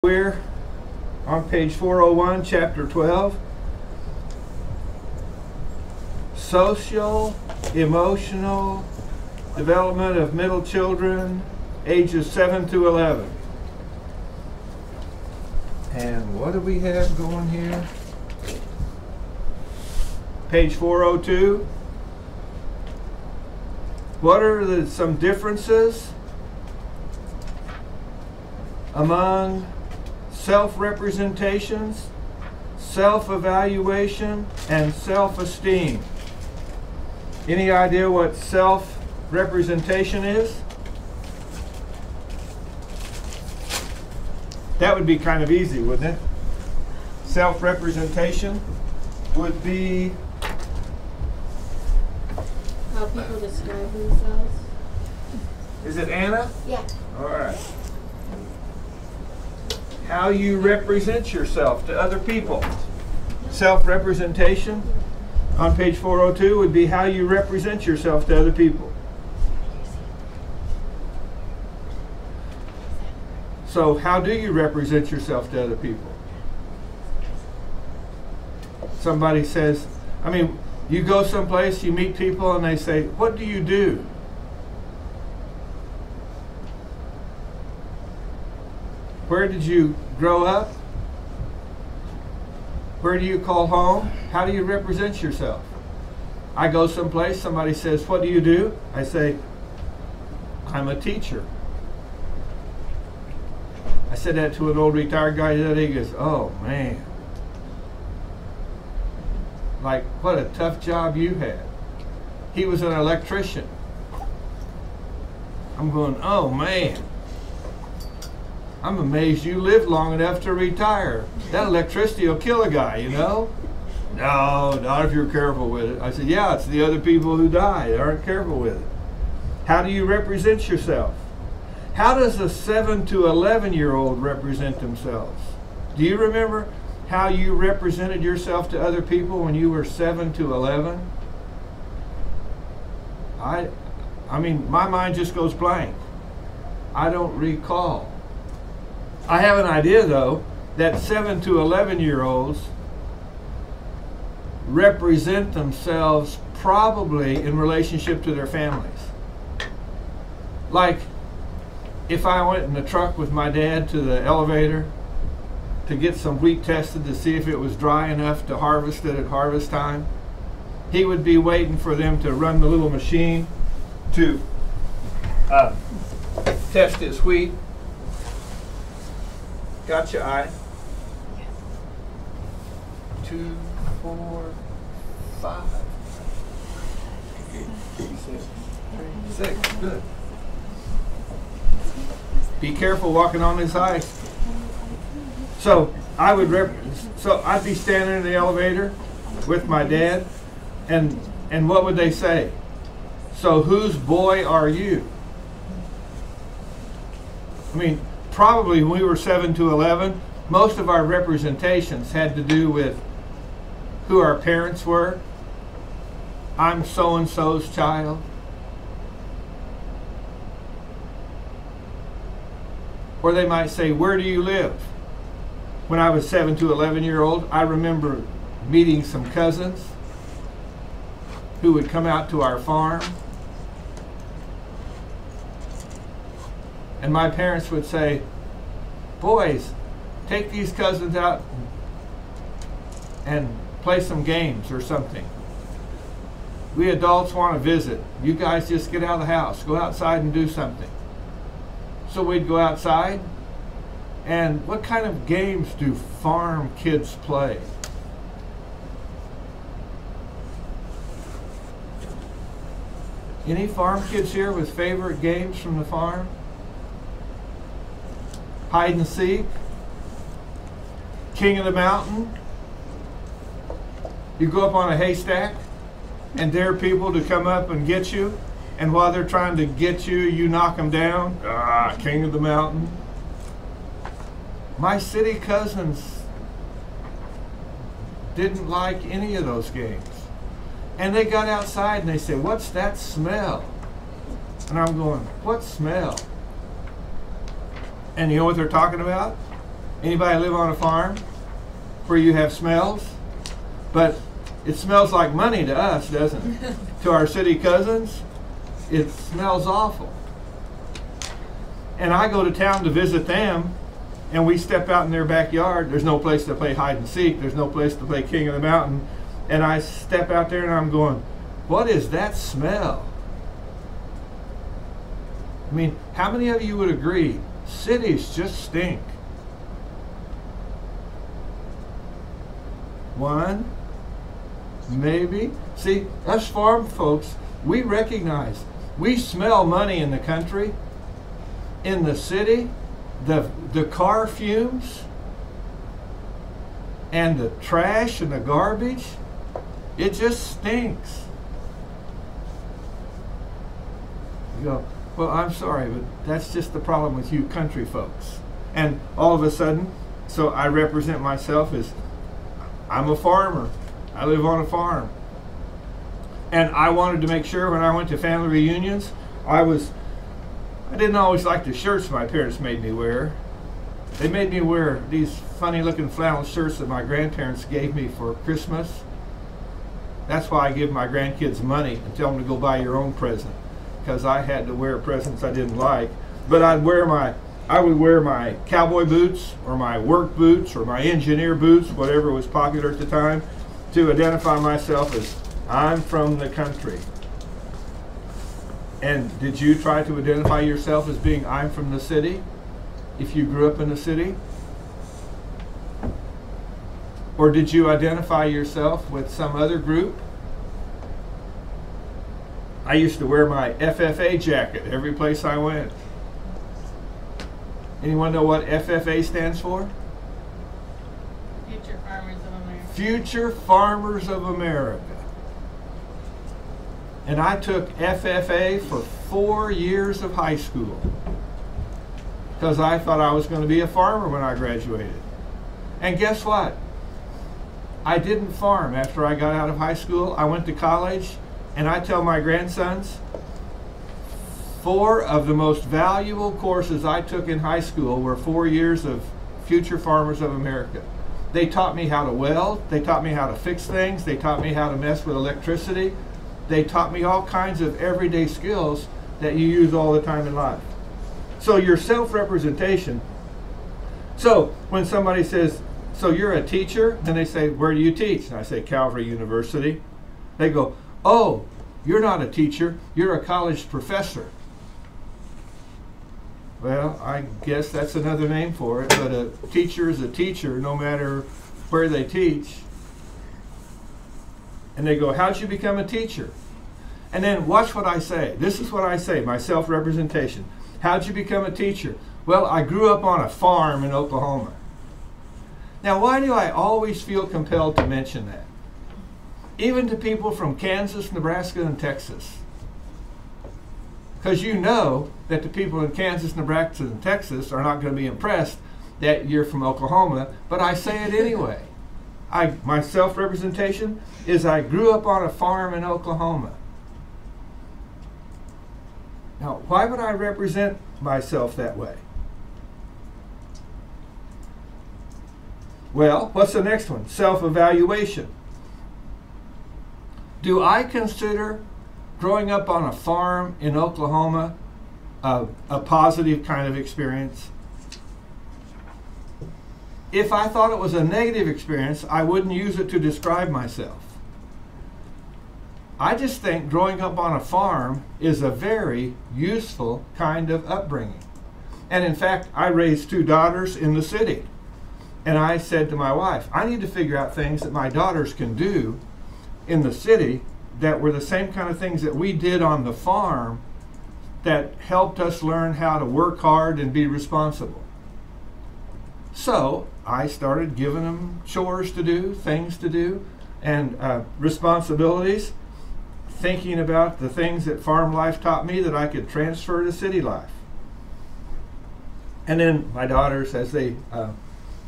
We're on page 401, chapter 12. Social, emotional development of middle children, ages 7 to 11. And what do we have going here? Page 402. What are some differences among self-representations, self-evaluation, and self-esteem? Any idea what self-representation is? That would be kind of easy, wouldn't it? Self-representation would be how people describe themselves. Is it Anna? Yeah. All right. How you represent yourself to other people. Self-representation on page 402 would be how you represent yourself to other people. So how do you represent yourself to other people? Somebody says, you go someplace, you meet people, and they say, "What do you do?" Where did you grow up? Where do you call home? How do you represent yourself? I go someplace, somebody says, "What do you do?" I say, "I'm a teacher." I said that to an old retired guy the other day. He goes, "Oh man, like what a tough job you had." He was an electrician. I'm going, "Oh man, I'm amazed you lived long enough to retire. That electricity will kill a guy, you know." "No, not if you're careful with it." I said, "Yeah, it's the other people who die that aren't careful with it." How do you represent yourself? How does a 7 to 11-year-old represent themselves? Do you remember how you represented yourself to other people when you were 7 to 11? My mind just goes blank. I don't recall. I have an idea, though, that 7 to 11-year-olds represent themselves probably in relationship to their families. Like, if I went in the truck with my dad to the elevator to get some wheat tested to see if it was dry enough to harvest it at harvest time, he would be waiting for them to run the little machine to test his wheat. Got your eye? 2, 4, 5, 6. Good. Be careful walking on this ice. So I'd be standing in the elevator with my dad, and what would they say? "So whose boy are you?" Probably when we were 7 to 11, most of our representations had to do with who our parents were. "I'm so-and-so's child." Or they might say, "Where do you live?" When I was 7 to 11-year-old, I remember meeting some cousins who would come out to our farm. And my parents would say, "Boys, take these cousins out and play some games or something. We adults want to visit. You guys just get out of the house. Go outside and do something." So we'd go outside, and what kind of games do farm kids play? Any farm kids here with favorite games from the farm? Hide and seek? King of the mountain? You go up on a haystack and dare people to come up and get you, and while they're trying to get you, you knock them down? King of the mountain. My city cousins didn't like any of those games. And they got outside and they said, "What's that smell?" And I'm going, "What smell?" And you know what they're talking about? Anybody live on a farm where you have smells? But it smells like money to us, doesn't it? To our city cousins, it smells awful. And I go to town to visit them, and we step out in their backyard. There's no place to play hide and seek. There's no place to play King of the Mountain. And I step out there and I'm going, what is that smell? I mean, how many of you would agree cities just stink? One, maybe. See, us farm folks, we recognize, we smell money in the country, in the city, the car fumes, and the trash and the garbage. It just stinks. You go, well, I'm sorry, but that's just the problem with you country folks. And all of a sudden, so I represent myself as, I'm a farmer. I live on a farm. And I wanted to make sure when I went to family reunions, I didn't always like the shirts my parents made me wear. They made me wear these funny looking flannel shirts that my grandparents gave me for Christmas. That's why I give my grandkids money and tell them to go buy your own present, because I had to wear presents I didn't like. But I would wear my cowboy boots or my work boots or my engineer boots, whatever was popular at the time, to identify myself as I'm from the country. And did you try to identify yourself as being I'm from the city if you grew up in the city? Or did you identify yourself with some other group? I used to wear my FFA jacket every place I went. Anyone know what FFA stands for? Future Farmers of America. Future Farmers of America. And I took FFA for 4 years of high school because I thought I was going to be a farmer when I graduated. And guess what? I didn't farm after I got out of high school. I went to college, and I tell my grandsons, 4 of the most valuable courses I took in high school were 4 years of Future Farmers of America. They taught me how to weld, they taught me how to fix things, they taught me how to mess with electricity, they taught me all kinds of everyday skills that you use all the time in life. So your self-representation, so when somebody says, so you're a teacher, then they say, where do you teach? And I say, Calvary University. They go, oh, you're not a teacher, you're a college professor. Well, I guess that's another name for it, but a teacher is a teacher no matter where they teach. And they go, how'd you become a teacher? And then watch what I say. This is what I say, my self-representation. How'd you become a teacher? Well, I grew up on a farm in Oklahoma. Now, why do I always feel compelled to mention that? Even to people from Kansas, Nebraska, and Texas. Because you know that the people in Kansas, Nebraska, and Texas are not going to be impressed that you're from Oklahoma, but I say it anyway. My self-representation is I grew up on a farm in Oklahoma. Now, why would I represent myself that way? Well, what's the next one? Self-evaluation. Do I consider growing up on a farm in Oklahoma a positive kind of experience? If I thought it was a negative experience, I wouldn't use it to describe myself. I just think growing up on a farm is a very useful kind of upbringing. And in fact, I raised 2 daughters in the city. And I said to my wife, I need to figure out things that my daughters can do in the city that were the same kind of things that we did on the farm that helped us learn how to work hard and be responsible. So I started giving them chores to do, things to do, and responsibilities, thinking about the things that farm life taught me that I could transfer to city life. And then my daughters, as they,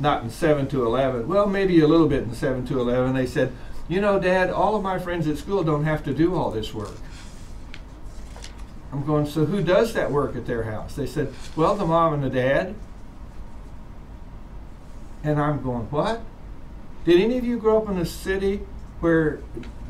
not in 7 to 11, well, maybe a little bit in 7 to 11, they said, you know, Dad, all of my friends at school don't have to do all this work. I'm going, so who does that work at their house? They said, well, the mom and the dad. And I'm going, what? Did any of you grow up in a city where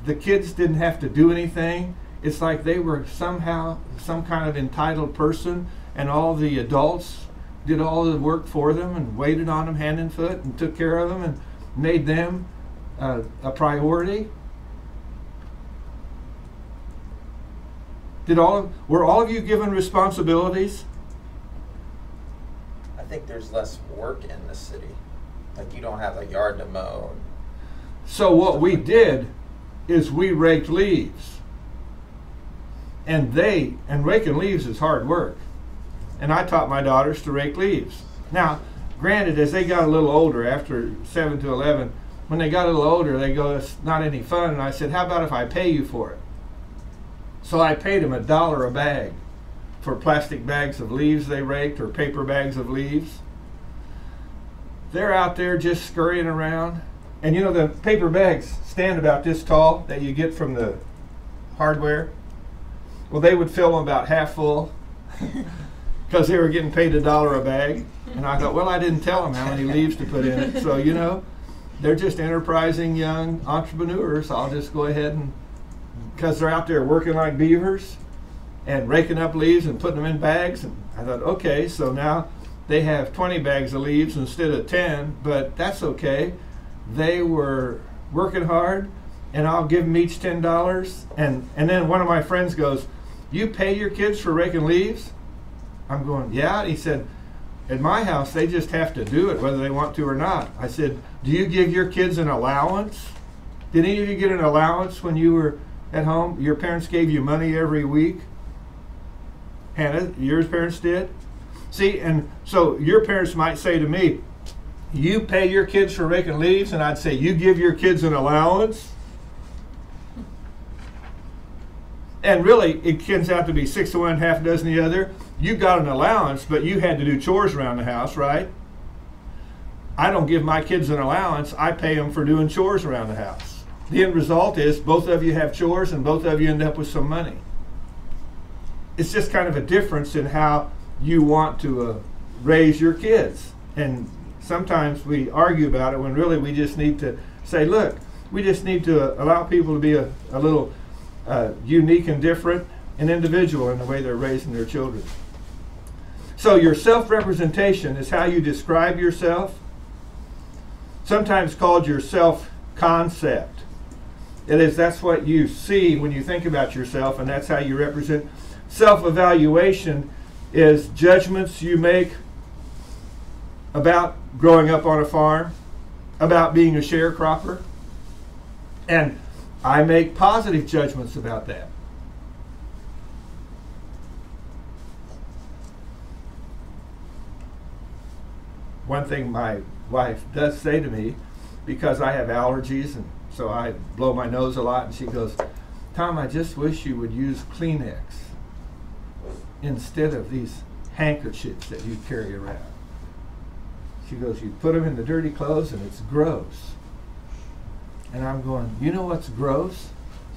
the kids didn't have to do anything? It's like they were somehow some kind of entitled person, and all the adults did all the work for them and waited on them hand and foot and took care of them and made them a priority. Were all of you given responsibilities? I think there's less work in the city. Like, you don't have a yard to mow. So what we did is we raked leaves. And raking leaves is hard work. And I taught my daughters to rake leaves. Now, granted, as they got a little older, after 7 to 11, when they got a little older, they go, it's not any fun. And I said, how about if I pay you for it? So I paid them $1 a bag for plastic bags of leaves they raked, or paper bags of leaves. They're out there just scurrying around. And you know, the paper bags stand about this tall that you get from the hardware. Well, they would fill them about half full because they were getting paid $1 a bag. And I thought, well, I didn't tell them how many leaves to put in it. So, you know, they're just enterprising young entrepreneurs. I'll just go ahead and, because they're out there working like beavers and raking up leaves and putting them in bags. And I thought, okay, so now they have 20 bags of leaves instead of 10, but that's okay. They were working hard, and I'll give them each $10. And then one of my friends goes, you pay your kids for raking leaves? I'm going, yeah. He said, at my house, they just have to do it whether they want to or not. I said, do you give your kids an allowance? Did any of you get an allowance when you were at home? Your parents gave you money every week? Hannah, your parents did? See, and so your parents might say to me, you pay your kids for raking leaves, and I'd say, you give your kids an allowance? And really, it turns out to be 6 to 1, half a dozen the other. You got an allowance, but you had to do chores around the house, right? I don't give my kids an allowance. I pay them for doing chores around the house. The end result is both of you have chores, and both of you end up with some money. It's just kind of a difference in how you want to raise your kids. And sometimes we argue about it when really we just need to say, look, we just need to allow people to be a little unique and different and individual in the way they're raising their children. So your self-representation is how you describe yourself, sometimes called your self-concept. That's what you see when you think about yourself, and that's how you represent. Self-evaluation is judgments you make about growing up on a farm, about being a sharecropper, and I make positive judgments about that. One thing my wife does say to me, because I have allergies and so I blow my nose a lot, and she goes, Tom, I just wish you would use Kleenex instead of these handkerchiefs that you carry around. She goes, you put them in the dirty clothes and it's gross. And I'm going, you know what's gross?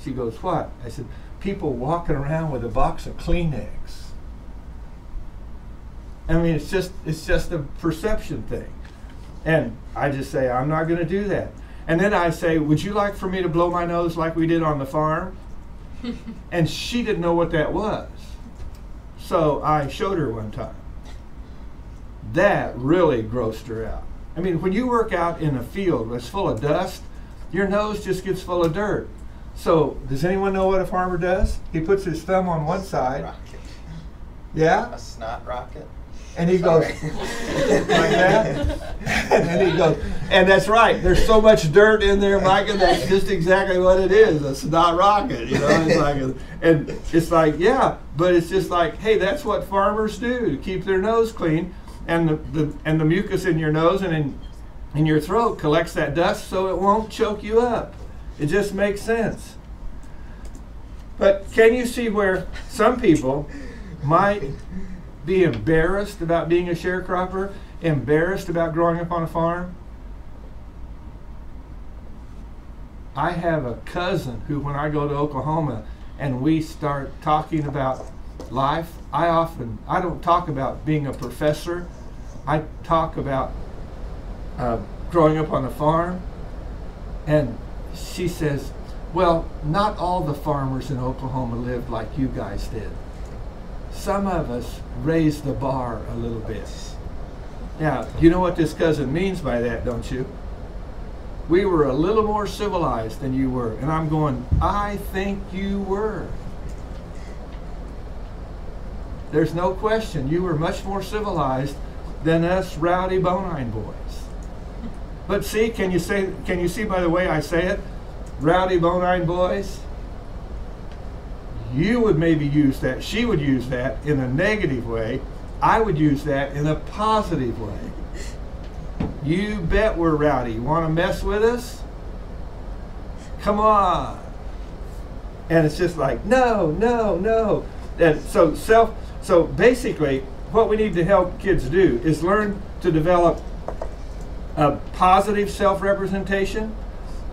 She goes, what? I said, people walking around with a box of Kleenex. I mean, it's just a perception thing. And I just say, I'm not going to do that. And then I say, would you like for me to blow my nose like we did on the farm? And she didn't know what that was. So I showed her one time. That really grossed her out. I mean, when you work out in a field that's full of dust, your nose just gets full of dirt. So does anyone know what a farmer does? He puts his thumb on one side. Rocket. Yeah? A snot rocket. And he goes like that. And then he goes, and that's right. There's so much dirt in there, Micah. That's just exactly what it is. A snot rocket. You know, it's like, and it's like, yeah, but it's just like, hey, that's what farmers do to keep their nose clean, and the mucus in your nose and in your throat collects that dust so it won't choke you up. It just makes sense. But can you see where some people might be embarrassed about being a sharecropper, embarrassed about growing up on a farm? I have a cousin who, when I go to Oklahoma and we start talking about life, I don't talk about being a professor. I talk about growing up on a farm, and she says, well, not all the farmers in Oklahoma lived like you guys did. Some of us raised the bar a little bit. Now, you know what this cousin means by that, don't you? We were a little more civilized than you were. And I'm going, I think you were. There's no question you were much more civilized than us rowdy Bonine boys. But see, can you see by the way I say it, rowdy Bonine boys? You would maybe use that, she would use that in a negative way. I would use that in a positive way. You bet we're rowdy. You want to mess with us? Come on. And it's just like, no, no, no. And so basically, what we need to help kids do is learn to develop a positive self-representation,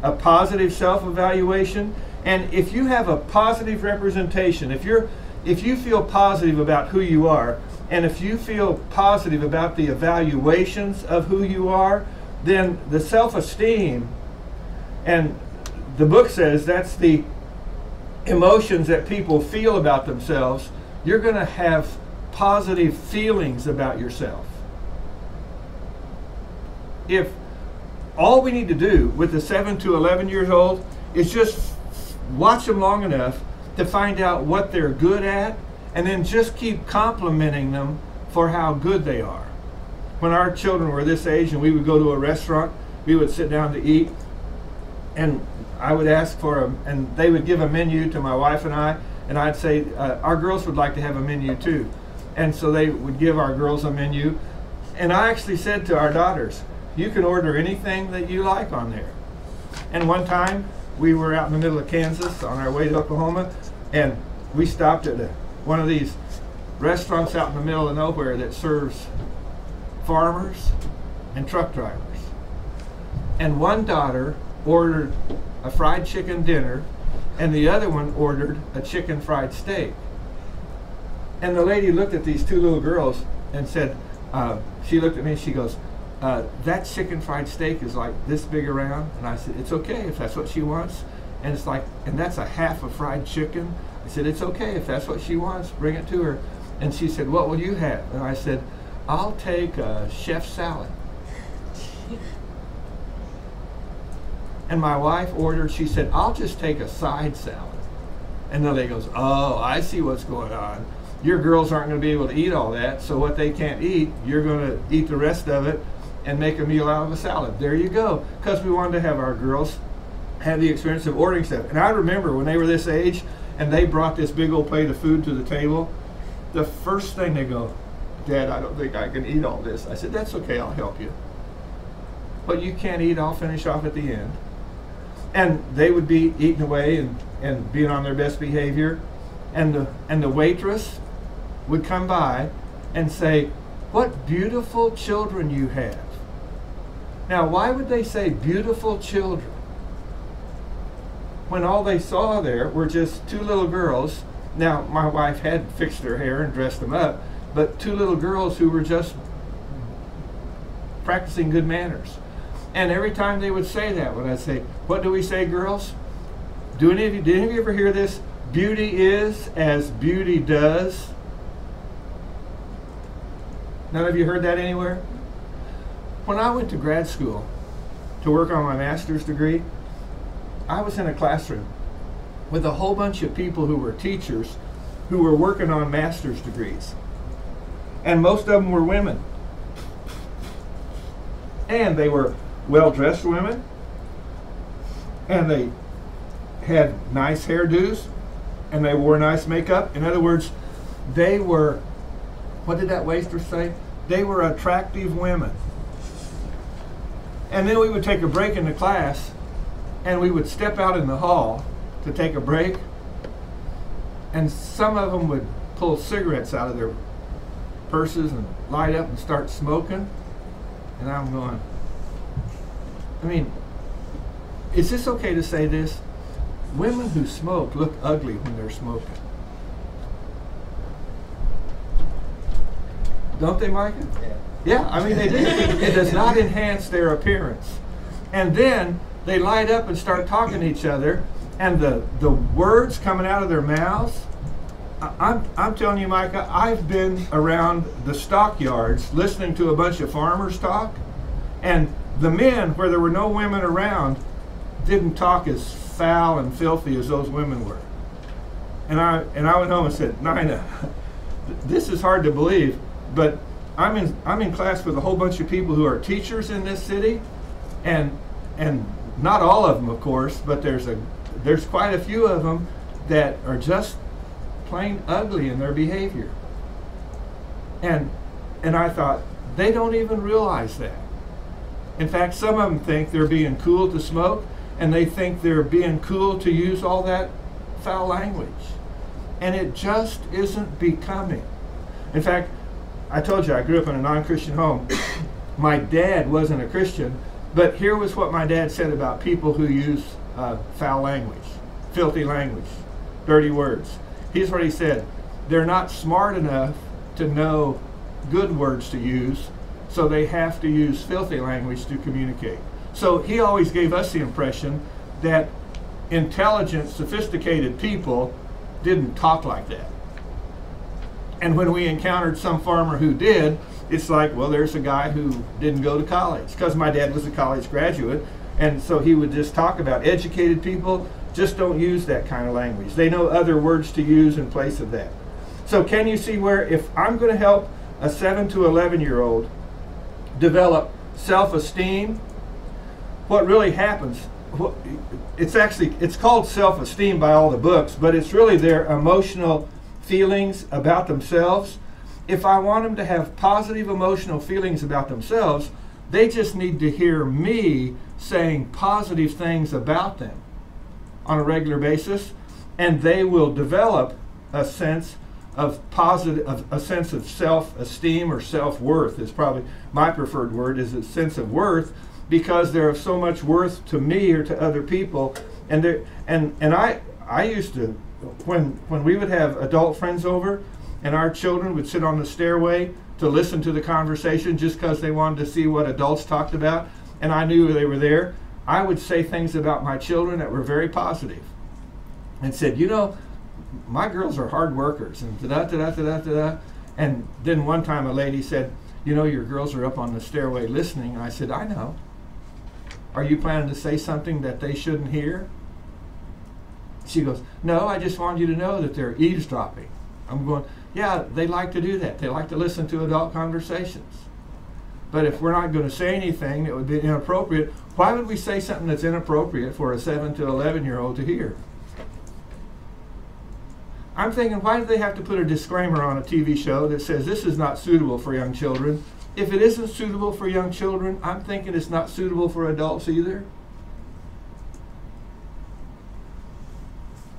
a positive self-evaluation. And if you have a positive representation, if you feel positive about who you are, and if you feel positive about the evaluations of who you are, then the self-esteem, and the book says that's the emotions that people feel about themselves, you're going to have positive feelings about yourself. If all we need to do with the 7 to 11 years old is just watch them long enough to find out what they're good at, and then just keep complimenting them for how good they are. When our children were this age and we would go to a restaurant, we would sit down to eat, and I would ask for them, and they would give a menu to my wife and I, and I'd say, our girls would like to have a menu too. And so they would give our girls a menu. And I actually said to our daughters, you can order anything that you like on there. And one time, we were out in the middle of Kansas on our way to Oklahoma, and we stopped at one of these restaurants out in the middle of nowhere that serves farmers and truck drivers. And one daughter ordered a fried chicken dinner, and the other one ordered a chicken fried steak. And the lady looked at these two little girls and said, she looked at me and she goes, that chicken fried steak is like this big around. And I said, it's okay if that's what she wants. And it's like, and that's a half a fried chicken. I said, it's okay if that's what she wants, bring it to her. And she said, what will you have? And I said, I'll take a chef salad. And my wife ordered, she said, I'll just take a side salad. And the lady goes, oh, I see what's going on. Your girls aren't going to be able to eat all that, so what they can't eat, you're going to eat the rest of it and make a meal out of a salad. There you go. Because we wanted to have our girls have the experience of ordering stuff. And I remember when they were this age and they brought this big old plate of food to the table, the first thing they go, Dad, I don't think I can eat all this. I said, that's okay, I'll help you. But you can't eat, I'll finish off at the end. And they would be eating away and being on their best behavior. And the waitress would come by and say, what beautiful children you have. Now, why would they say beautiful children when all they saw there were just two little girls? Now, my wife had fixed their hair and dressed them up, but two little girls who were just practicing good manners. And every time they would say that, when I'd say, what do we say, girls? Did any of you ever hear this? Beauty is as beauty does. None of you heard that anywhere? When I went to grad school to work on my master's degree, I was in a classroom with a whole bunch of people who were teachers who were working on master's degrees. And most of them were women. And they were well-dressed women. And they had nice hairdos. And they wore nice makeup. In other words, they were, what did that waitress say? They were attractive women. And then we would take a break in the class, and we would step out in the hall to take a break, and some of them would pull cigarettes out of their purses and light up and start smoking. And I'm going, I mean, is this okay to say this? Women who smoke look ugly when they're smoking. Don't they, Micah? Yeah. Yeah, I mean, it does not enhance their appearance. And then they light up and start talking to each other, and the words coming out of their mouths, I'm telling you, Micah, I've been around the stockyards listening to a bunch of farmers talk, and the men, where there were no women around, didn't talk as foul and filthy as those women were. And I went home and said, Nina, this is hard to believe, but I'm in class with a whole bunch of people who are teachers in this city, and not all of them, of course, but there's quite a few of them that are just plain ugly in their behavior. And I thought, they don't even realize that. In fact, some of them think they're being cool to smoke, and they think they're being cool to use all that foul language. And it just isn't becoming. In fact, I told you I grew up in a non-Christian home. My dad wasn't a Christian, but here was what my dad said about people who use foul language, filthy language, dirty words. Here's what he said: they're not smart enough to know good words to use, so they have to use filthy language to communicate. So he always gave us the impression that intelligent, sophisticated people didn't talk like that. And when we encountered some farmer who did, it's like, well, there's a guy who didn't go to college, because my dad was a college graduate, and so he would just talk about educated people just don't use that kind of language. They know other words to use in place of that. So can you see where, if I'm going to help a 7 to 11-year-old develop self-esteem, what really happens, it's called self-esteem by all the books, but it's really their emotional feelings about themselves. If I want them to have positive emotional feelings about themselves, they just need to hear me saying positive things about them on a regular basis, and they will develop a sense of a sense of self-esteem, or self-worth is probably my preferred word, is a sense of worth, because they're of so much worth to me or to other people. And I used to, when we would have adult friends over and our children would sit on the stairway to listen to the conversation just because they wanted to see what adults talked about, and I knew they were there, I would say things about my children that were very positive and said, you know, my girls are hard workers, and da-da-da-da-da-da-da. And then one time a lady said, you know, your girls are up on the stairway listening. And I said, I know. Are you planning to say something that they shouldn't hear? She goes, no, I just want you to know that they're eavesdropping. I'm going, yeah, they like to do that. They like to listen to adult conversations. But if we're not going to say anything that would be inappropriate, why would we say something that's inappropriate for a 7 to 11-year-old to hear? I'm thinking, why do they have to put a disclaimer on a TV show that says this is not suitable for young children? If it isn't suitable for young children, I'm thinking it's not suitable for adults either.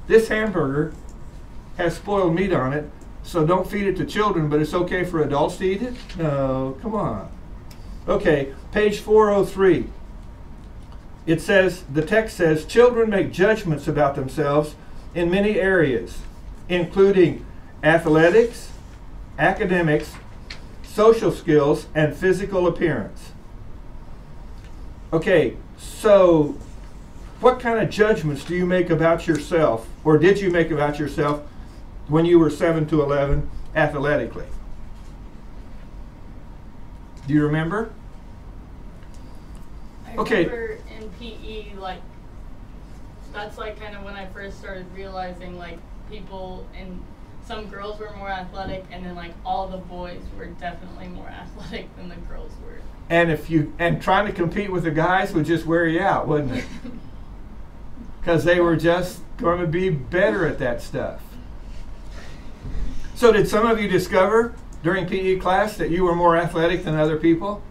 This hamburger has spoiled meat on it, so don't feed it to children, but it's okay for adults to eat it? No, come on. Okay, page 403. It says, the text says, children make judgments about themselves in many areas, including athletics, academics, social skills, and physical appearance. Okay, so what kind of judgments do you make about yourself, or did you make about yourself when you were 7 to 11 athletically? Do you remember? I Okay. remember in PE, like, that's like kind of when I first started realizing, like, people and some girls were more athletic, and then like all the boys were definitely more athletic than the girls were. And trying to compete with the guys would just wear you out, wouldn't it? Because they were just going to be better at that stuff. So did some of you discover during PE class that you were more athletic than other people?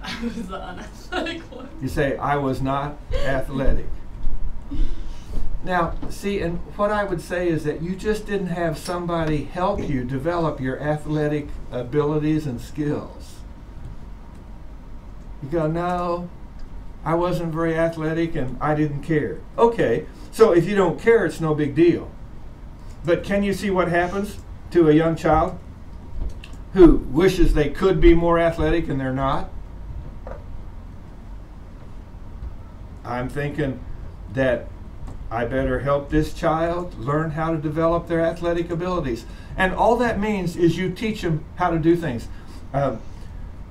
I was the unathletic one. You say, I was not athletic. Now, see, and what I would say is that you just didn't have somebody help you develop your athletic abilities and skills. You go, no, I wasn't very athletic and I didn't care. Okay, so if you don't care, it's no big deal. But can you see what happens to a young child who wishes they could be more athletic and they're not? I'm thinking that I better help this child learn how to develop their athletic abilities. And all that means is you teach them how to do things. It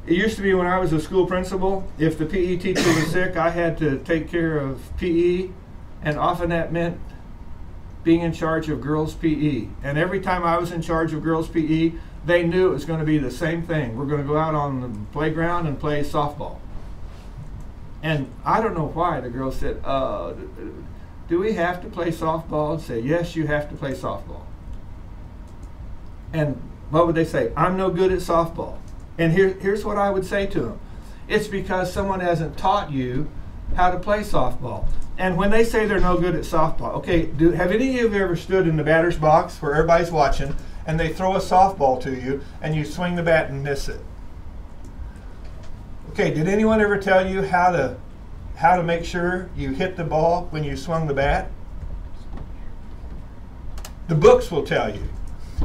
used to be when I was a school principal, if the PE teacher was sick, I had to take care of PE, and often that meant being in charge of girls' PE. And every time I was in charge of girls' PE, they knew it was going to be the same thing. We're going to go out on the playground and play softball. And I don't know why the girls said, do we have to play softball? And say, yes, you have to play softball. And what would they say? I'm no good at softball. And here's what I would say to them. It's because someone hasn't taught you how to play softball. And when they say they're no good at softball, okay, have any of you ever stood in the batter's box where everybody's watching and they throw a softball to you and you swing the bat and miss it? Okay, did anyone ever tell you how to make sure you hit the ball when you swung the bat? The books will tell you.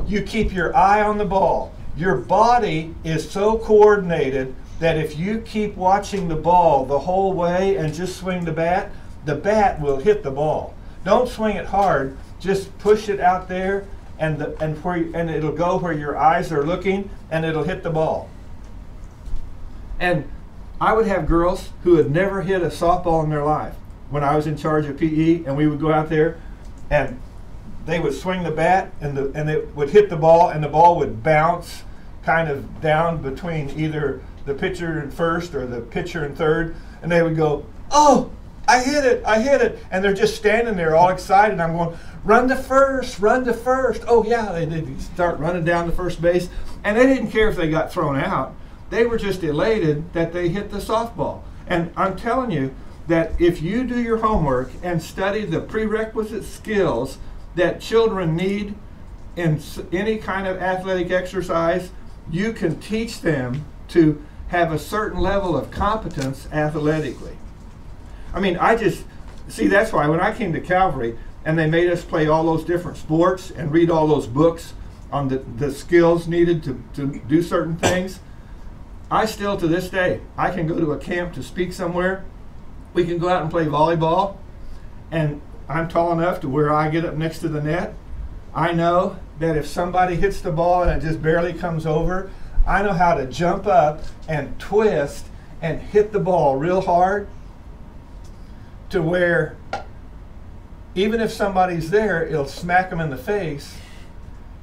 You keep your eye on the ball. Your body is so coordinated that if you keep watching the ball the whole way and just swing the bat will hit the ball. Don't swing it hard, just push it out there and it'll go where your eyes are looking and it'll hit the ball. And I would have girls who had never hit a softball in their life when I was in charge of PE, and we would go out there and they would swing the bat and it would hit the ball and the ball would bounce kind of down between either the pitcher and first or the pitcher and third, and they would go, oh, I hit it, and they're just standing there all excited. I'm going, run to first. Oh yeah, they'd start running down to first base, and they didn't care if they got thrown out. They were just elated that they hit the softball. And I'm telling you that if you do your homework and study the prerequisite skills that children need in any kind of athletic exercise, you can teach them to have a certain level of competence athletically. I mean, that's why when I came to Calvary and they made us play all those different sports and read all those books on the skills needed to do certain things, I still, to this day, I can go to a camp to speak somewhere. We can go out and play volleyball, and I'm tall enough to where I get up next to the net. I know that if somebody hits the ball and it just barely comes over, I know how to jump up and twist and hit the ball real hard to where even if somebody's there, it'll smack them in the face,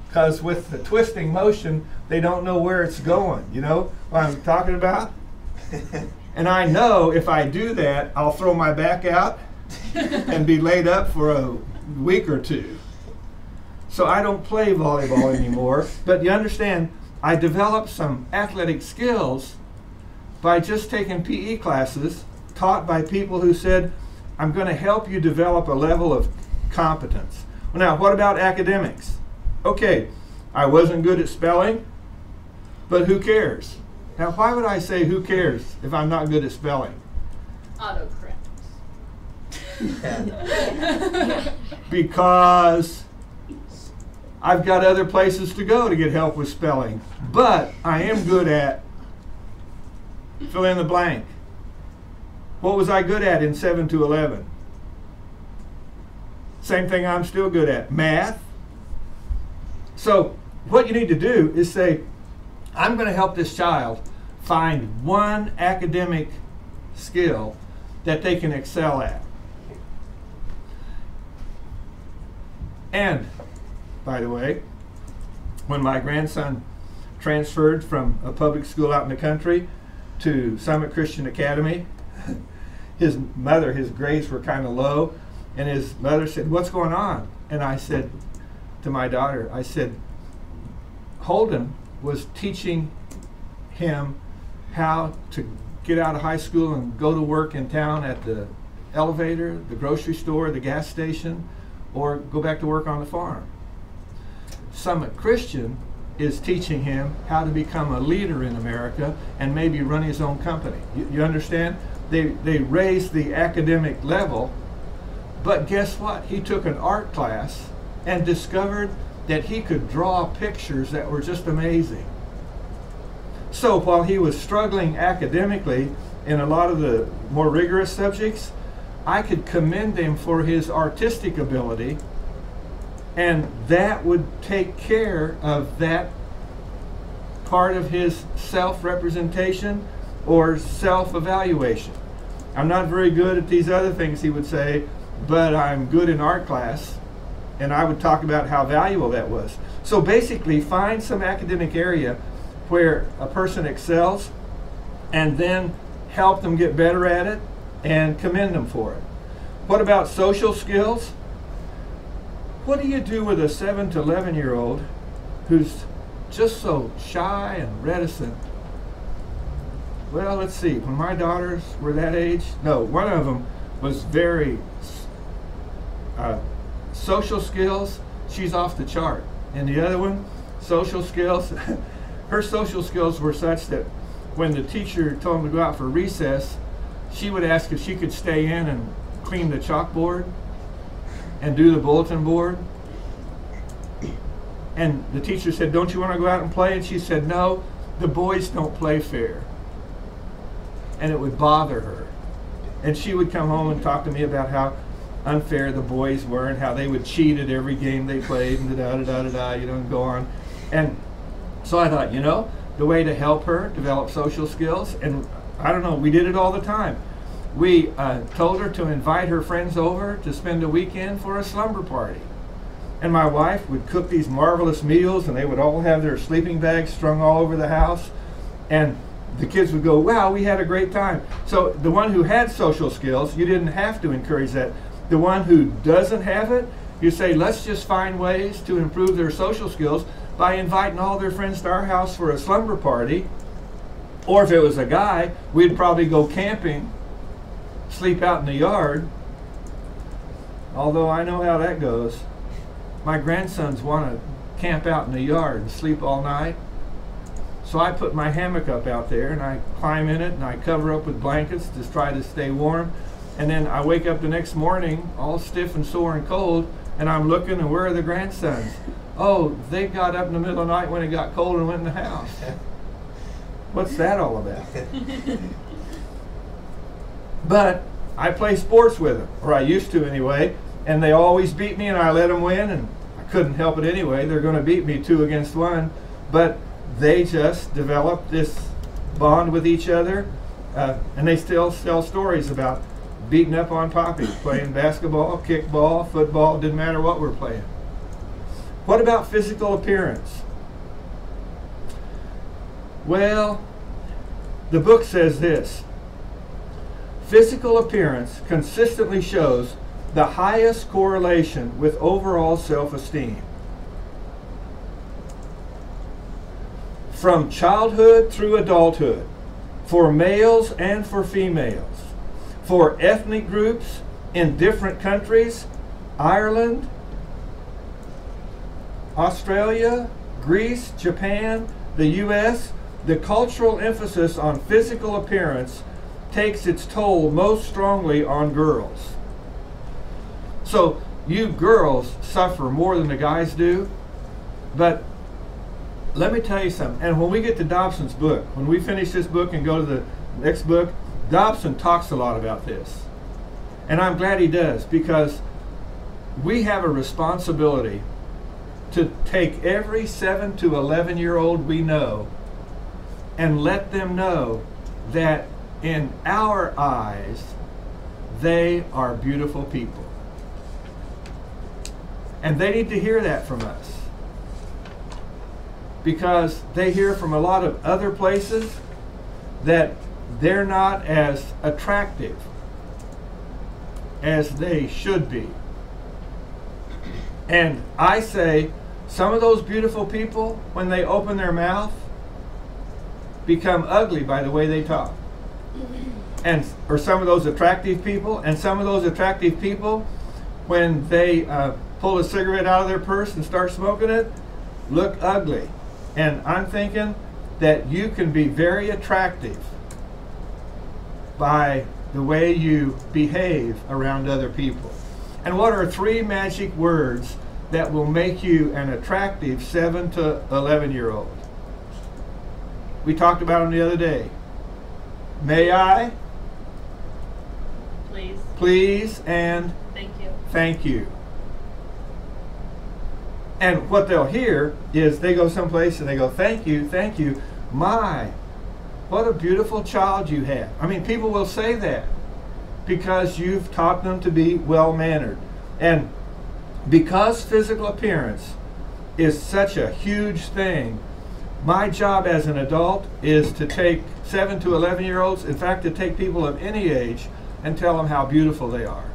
because with the twisting motion, they don't know where it's going. You know what I'm talking about? And I know if I do that, I'll throw my back out and be laid up for a week or two. So I don't play volleyball anymore. But you understand, I developed some athletic skills by just taking PE classes taught by people who said, I'm going to help you develop a level of competence. Well, now, what about academics? Okay, I wasn't good at spelling, but who cares? Now, why would I say who cares if I'm not good at spelling? Autocorrect. Because I've got other places to go to get help with spelling. But I am good at fill in the blank. What was I good at in 7 to 11? Same thing I'm still good at, math. So what you need to do is say, I'm going to help this child find one academic skill that they can excel at. And, by the way, when my grandson transferred from a public school out in the country to Summit Christian Academy, his grades were kind of low, and his mother said, what's going on? And I said to my daughter, I said, Holden was teaching him how to get out of high school and go to work in town at the elevator, the grocery store, the gas station, or go back to work on the farm. Summit Christian is teaching him how to become a leader in America and maybe run his own company. You understand? They raised the academic level, but guess what? He took an art class and discovered that he could draw pictures that were just amazing. So while he was struggling academically in a lot of the more rigorous subjects, I could commend him for his artistic ability, and that would take care of that part of his self-representation or self-evaluation. I'm not very good at these other things, he would say, but I'm good in art class, and I would talk about how valuable that was. So basically, find some academic area where a person excels and then help them get better at it and commend them for it. What about social skills? What do you do with a 7 to 11-year-old who's just so shy and reticent? Well, let's see. When my daughters were that age, no, one of them was very social skills, she's off the chart. And the other one, social skills, her social skills were such that when the teacher told them to go out for recess, she would ask if she could stay in and clean the chalkboard and do the bulletin board. And the teacher said, don't you want to go out and play? And she said, no, the boys don't play fair. And it would bother her. And she would come home and talk to me about how unfair the boys were and how they would cheat at every game they played and da-da-da-da-da, you know, and go on. And so I thought, you know, the way to help her develop social skills, and I don't know, we did it all the time. We told her to invite her friends over to spend a weekend for a slumber party. And my wife would cook these marvelous meals, and they would all have their sleeping bags strung all over the house. And the kids would go, wow, we had a great time. So the one who had social skills, you didn't have to encourage that. The one who doesn't have it, you say, let's just find ways to improve their social skills by inviting all their friends to our house for a slumber party. Or if it was a guy, we'd probably go camping, sleep out in the yard. Although I know how that goes. My grandsons want to camp out in the yard and sleep all night. So I put my hammock up out there and I climb in it and I cover up with blankets to try to stay warm. And then I wake up the next morning all stiff and sore and cold, and I'm looking, and where are the grandsons? Oh, they got up in the middle of the night when it got cold and went in the house. What's that all about? But I play sports with them, or I used to anyway, and they always beat me and I let them win, and I couldn't help it anyway. They're going to beat me 2 against 1, but they just developed this bond with each other, and they still tell stories about beating up on Poppy, playing basketball, kickball, football, didn't matter what we're playing. What about physical appearance? Well, the book says this: physical appearance consistently shows the highest correlation with overall self-esteem. From childhood through adulthood, for males and for females, for ethnic groups in different countries, Ireland, Australia, Greece, Japan, the US, the cultural emphasis on physical appearance takes its toll most strongly on girls. So you girls suffer more than the guys do, but let me tell you something. And when we get to Dobson's book, when we finish this book and go to the next book, Dobson talks a lot about this. And I'm glad he does, because we have a responsibility to take every 7 to 11-year-old we know and let them know that in our eyes, they are beautiful people. And they need to hear that from us, because they hear from a lot of other places that they're not as attractive as they should be. And I say, some of those beautiful people, when they open their mouth, become ugly by the way they talk. And or some of those attractive people, and some of those attractive people, when they pull a cigarette out of their purse and start smoking it, look ugly. And I'm thinking that you can be very attractive by the way you behave around other people. And what are 3 magic words that will make you an attractive 7 to 11-year-old? We talked about them the other day. May I? Please. Please and Thank you. thank you. And what they'll hear is they go someplace and they go, thank you, thank you. My, what a beautiful child you have. I mean, people will say that because you've taught them to be well-mannered. And because physical appearance is such a huge thing, my job as an adult is to take 7 to 11-year-olds, in fact, to take people of any age and tell them how beautiful they are.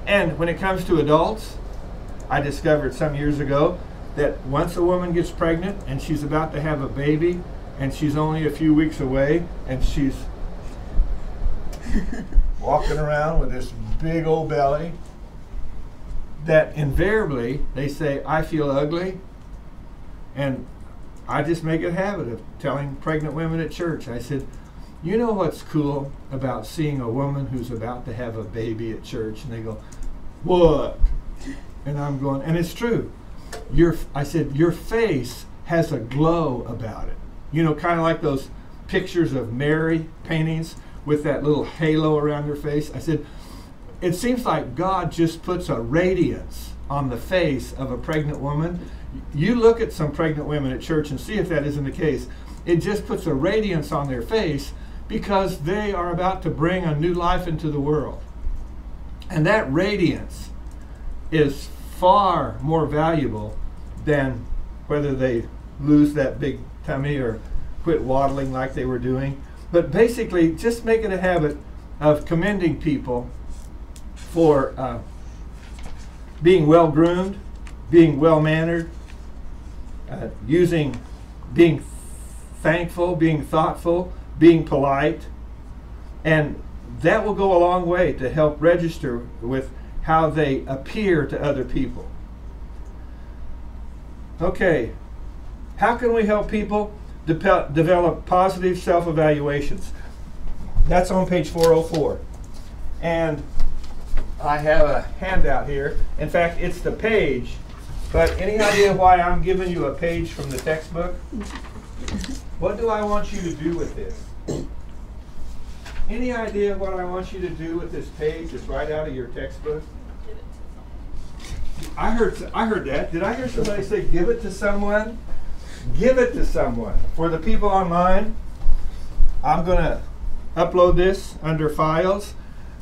And when it comes to adults, I discovered some years ago that once a woman gets pregnant and she's about to have a baby and she's only a few weeks away and she's walking around with this big old belly, that invariably they say, I feel ugly. And I just make it a habit of telling pregnant women at church, I said, you know what's cool about seeing a woman who's about to have a baby at church? And they go, what? And I'm going, and it's true. I said, your face has a glow about it. You know, kind of like those pictures of Mary paintings with that little halo around her face. I said, it seems like God just puts a radiance on the face of a pregnant woman. You look at some pregnant women at church and see if that isn't the case. It just puts a radiance on their face because they are about to bring a new life into the world. And that radiance is far more valuable than whether they lose that big tummy or quit waddling like they were doing. But basically, just make it a habit of commending people for being well-groomed, being well-mannered, being thankful, being thoughtful, being polite. And that will go a long way to help register with how they appear to other people. Okay, how can we help people develop positive self-evaluations? That's on page 404. And I have a handout here. In fact, it's the page, but any idea why I'm giving you a page from the textbook? What do I want you to do with this? Any idea what I want you to do with this page? It's right out of your textbook. Give it to someone. I heard that. Did I hear somebody say give it to someone? Give it to someone. For the people online, I'm going to upload this under files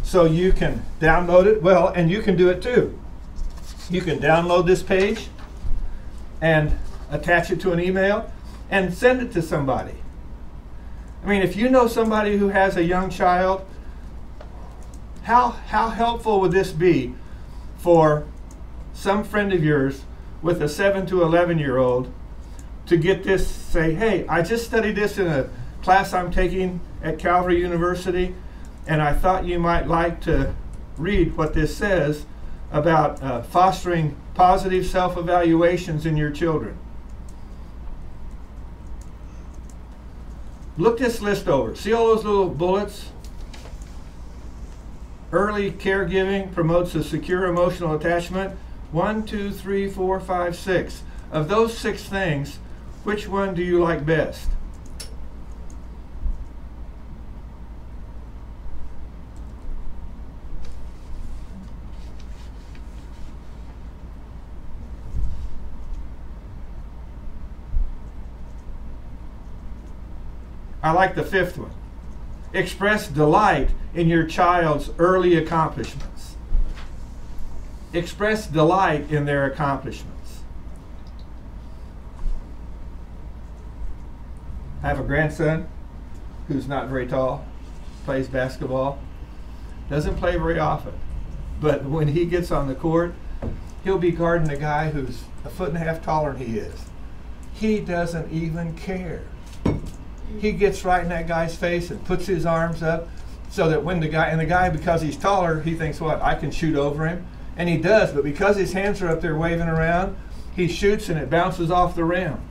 so you can download it. Well, and you can do it too. You can download this page and attach it to an email and send it to somebody. I mean, if you know somebody who has a young child, how helpful would this be for some friend of yours with a 7 to 11-year-old to get this, say, hey, I just studied this in a class I'm taking at Calvary University, and I thought you might like to read what this says about fostering positive self-evaluations in your children. Look this list over. See all those little bullets? Early caregiving promotes a secure emotional attachment. 1, 2, 3, 4, 5, 6. Of those 6 things, which one do you like best? I like the 5th one. Express delight in your child's early accomplishments. Express delight in their accomplishments. I have a grandson who's not very tall, plays basketball, doesn't play very often, but when he gets on the court, he'll be guarding a guy who's 1.5 feet taller than he is. He doesn't even care. He gets right in that guy's face and puts his arms up so that when the guy, because he's taller, he thinks, what, I can shoot over him? And he does, but because his hands are up there waving around, he shoots and it bounces off the rim.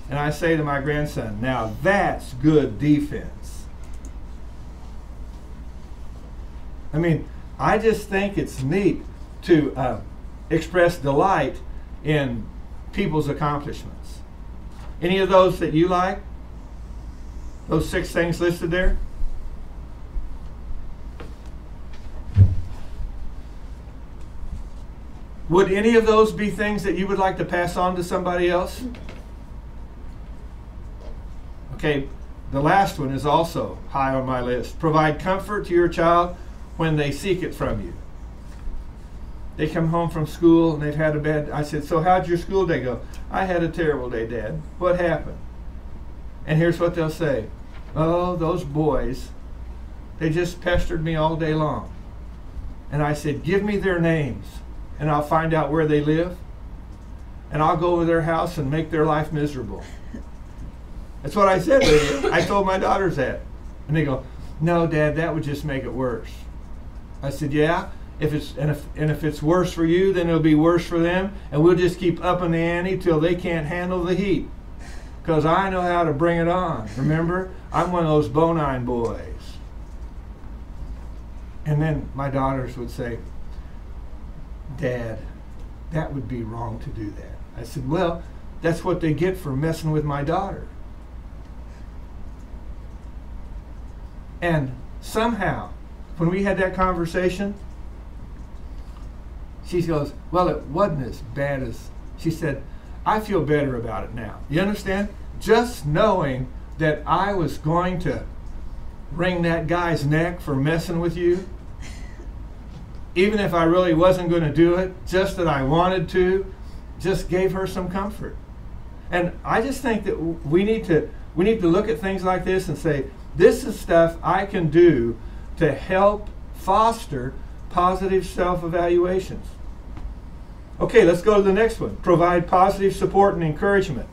And I say to my grandson, now that's good defense. I mean, I just think it's neat to express delight in people's accomplishments. Any of those that you like? Those 6 things listed there? Would any of those be things that you would like to pass on to somebody else? Okay, the last one is also high on my list. Provide comfort to your child when they seek it from you. They come home from school and they've had a bad, I said, so how'd your school day go? I had a terrible day, Dad. What happened? And here's what they'll say. Oh, those boys, they just pestered me all day long. And I said, give me their names and I'll find out where they live and I'll go over their house and make their life miserable. That's what I said. I told my daughters that. And they go, no, Dad, that would just make it worse. I said, yeah, if it's worse for you, then it'll be worse for them, and we'll just keep upping the ante till they can't handle the heat. Because I know how to bring it on. Remember? I'm one of those Bonine boys. And then my daughters would say, Dad, that would be wrong to do that. I said, well, that's what they get for messing with my daughter. And somehow, when we had that conversation, she goes, well, it wasn't as bad as, she said, I feel better about it now. You understand? Just knowing that I was going to wring that guy's neck for messing with you, even if I really wasn't going to do it, just that I wanted to, just gave her some comfort. And I just think that we need to look at things like this and say, this is stuff I can do to help foster positive self-evaluations. Okay, let's go to the next one. Provide positive support and encouragement.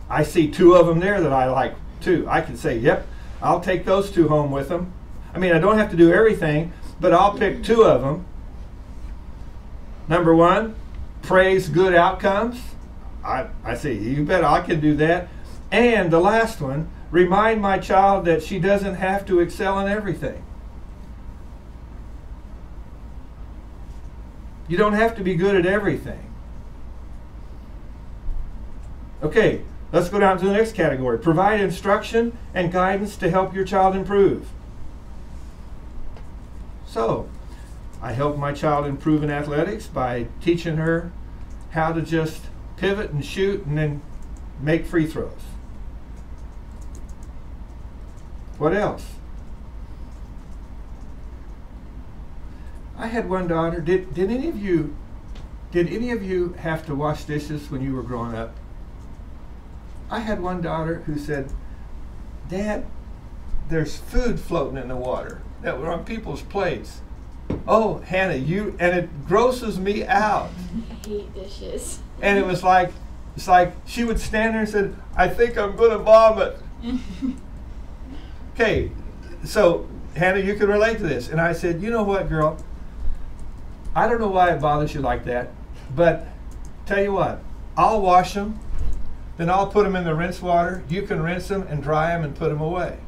I see 2 of them there that I like too. I can say, yep, I'll take those 2 home with them. I mean, I don't have to do everything, but I'll pick 2 of them. Number 1, praise good outcomes. I see, you bet I can do that. And the last one, remind my child that she doesn't have to excel in everything. You don't have to be good at everything. Okay, let's go down to the next category. Provide instruction and guidance to help your child improve. So, I help my child improve in athletics by teaching her how to just pivot and shoot and then make free throws. What else? I had one daughter. Did any of you have to wash dishes when you were growing up? I had one daughter who said, Dad, there's food floating in the water that were on people's plates. Oh, Hannah, and it grosses me out. I hate dishes. And it's like she would stand there and said, I think I'm going to vomit. Okay, so Hannah, you can relate to this. And I said, you know what, girl? I don't know why it bothers you like that, but tell you what, I'll wash them, then I'll put them in the rinse water. You can rinse them and dry them and put them away.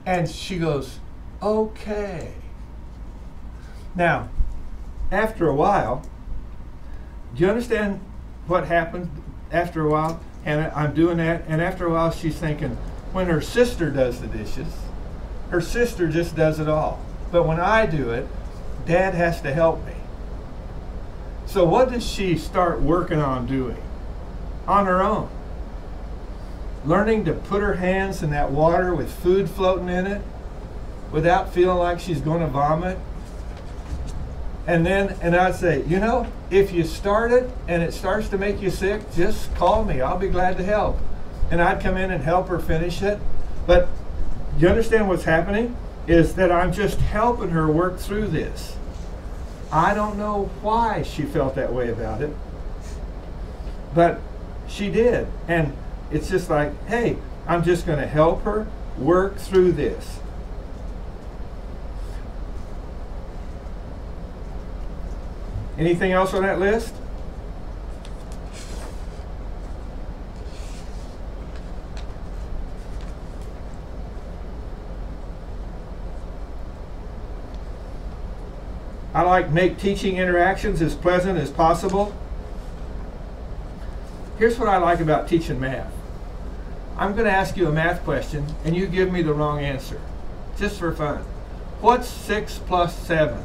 And she goes, okay. Now, after a while, do you understand what happened after a while? And I'm doing that, and after a while she's thinking, when her sister does the dishes, her sister just does it all. But when I do it, Dad has to help me. So what does she start working on doing? On her own. Learning to put her hands in that water with food floating in it without feeling like she's going to vomit. And I'd say, you know, if you start it and it starts to make you sick, just call me. I'll be glad to help. And I'd come in and help her finish it. But you understand what's happening? Is that I'm just helping her work through this. I don't know why she felt that way about it, but she did. And it's just like, hey, I'm just going to help her work through this. Anything else on that list? I like make teaching interactions as pleasant as possible. Here's what I like about teaching math. I'm going to ask you a math question, and you give me the wrong answer, just for fun. What's 6 plus 7?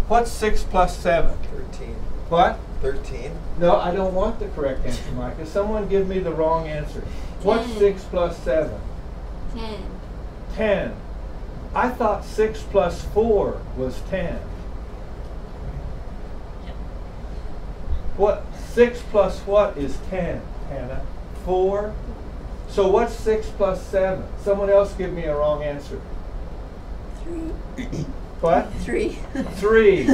What's 6 plus 7? 13. What? 13. No, I don't want the correct answer, Micah. Someone give me the wrong answer. What's 10. 6 plus 7? 10. 10. I thought 6 plus 4 was 10. What? 6 plus what is 10, Hannah? 4? So what's 6 plus 7? Someone else give me a wrong answer. 3. What? 3. 3.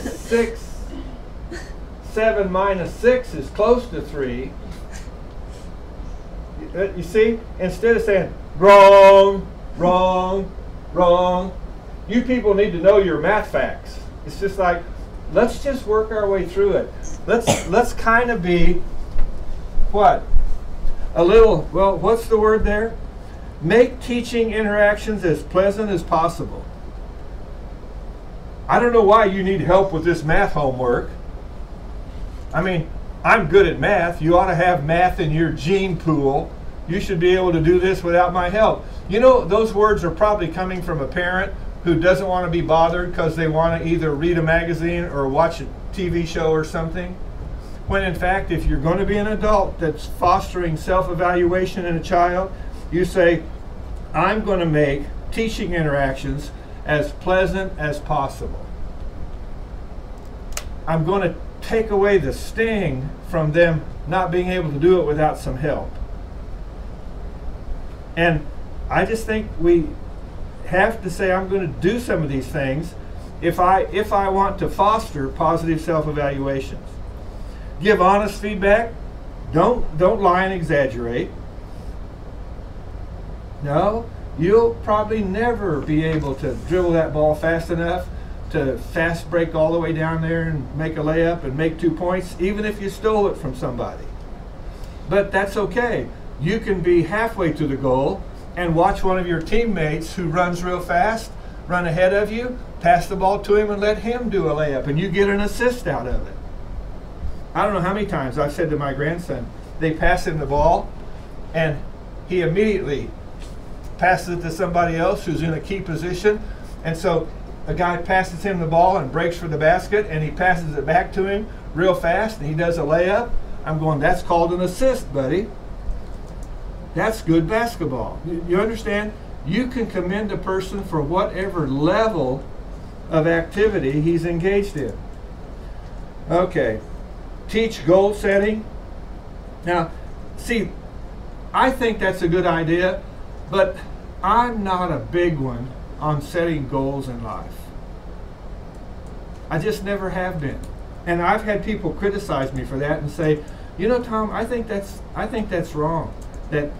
6. 7 minus 6 is close to 3. You see? Instead of saying, wrong, wrong, wrong, you people need to know your math facts. It's just like, let's just work our way through it. Let's kind of be, what? A little, well, what's the word there? Make teaching interactions as pleasant as possible. I don't know why you need help with this math homework. I mean, I'm good at math. You ought to have math in your gene pool. You should be able to do this without my help. You know, those words are probably coming from a parent who doesn't want to be bothered because they want to either read a magazine or watch a TV show or something. When in fact, if you're going to be an adult that's fostering self-evaluation in a child, you say, I'm going to make teaching interactions as pleasant as possible. I'm going to take away the sting from them not being able to do it without some help. And I just think we have to say, I'm going to do some of these things if I want to foster positive self-evaluations. Give honest feedback. Don't lie and exaggerate. No, you'll probably never be able to dribble that ball fast enough to fast break all the way down there and make a layup and make 2 points, even if you stole it from somebody. But that's okay. You can be halfway to the goal and watch one of your teammates who runs real fast run ahead of you, pass the ball to him and let him do a layup, and you get an assist out of it. I don't know how many times I've said to my grandson, they pass him the ball and he immediately passes it to somebody else who's in a key position, and so a guy passes him the ball and breaks for the basket, and he passes it back to him real fast and he does a layup. I'm going, that's called an assist, buddy. That's good basketball. You understand? You can commend a person for whatever level of activity he's engaged in. Okay. Teach goal setting. Now, see, I think that's a good idea, but I'm not a big one on setting goals in life. I just never have been. And I've had people criticize me for that and say, you know, Tom, I think that's wrong. That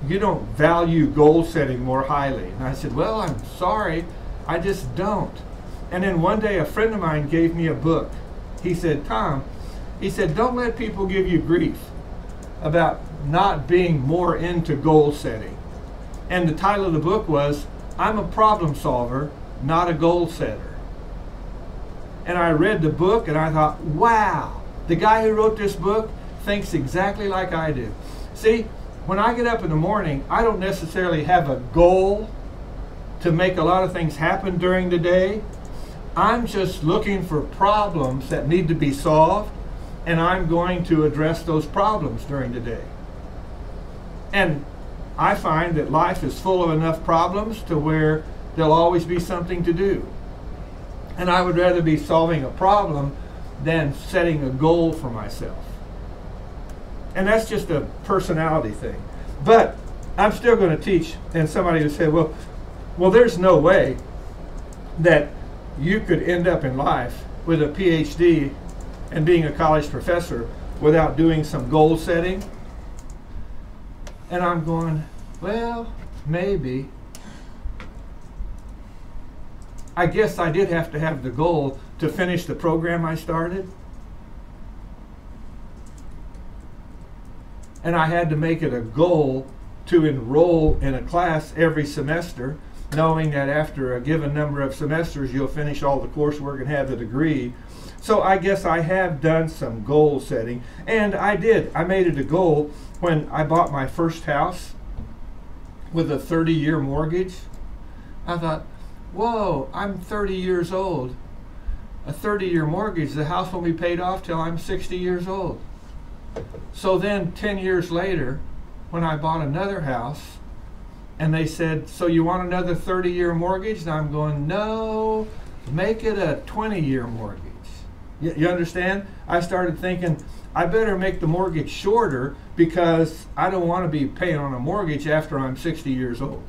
you don't value goal setting more highly. And I said, well, I'm sorry, I just don't. And then one day a friend of mine gave me a book. He said, Tom, he said, don't let people give you grief about not being more into goal setting. And the title of the book was, I'm a problem solver, not a goal setter. And I read the book and I thought, wow, the guy who wrote this book thinks exactly like I do. See, when I get up in the morning, I don't necessarily have a goal to make a lot of things happen during the day. I'm just looking for problems that need to be solved, and I'm going to address those problems during the day. And I find that life is full of enough problems to where there'll always be something to do. And I would rather be solving a problem than setting a goal for myself. And that's just a personality thing. But I'm still going to teach. And somebody would say, well, there's no way that you could end up in life with a PhD and being a college professor without doing some goal setting. And I'm going, well, maybe. I guess I did have to have the goal to finish the program I started. And I had to make it a goal to enroll in a class every semester, knowing that after a given number of semesters you'll finish all the coursework and have the degree. So I guess I have done some goal setting, and I did. I made it a goal when I bought my first house with a 30-year mortgage. I thought, whoa, I'm 30 years old. A 30-year mortgage, the house won't be paid off till I'm 60 years old. So then 10 years later, when I bought another house, and they said, so you want another 30-year mortgage? And I'm going, no, make it a 20-year mortgage. You understand? I started thinking, I better make the mortgage shorter because I don't want to be paying on a mortgage after I'm 60 years old.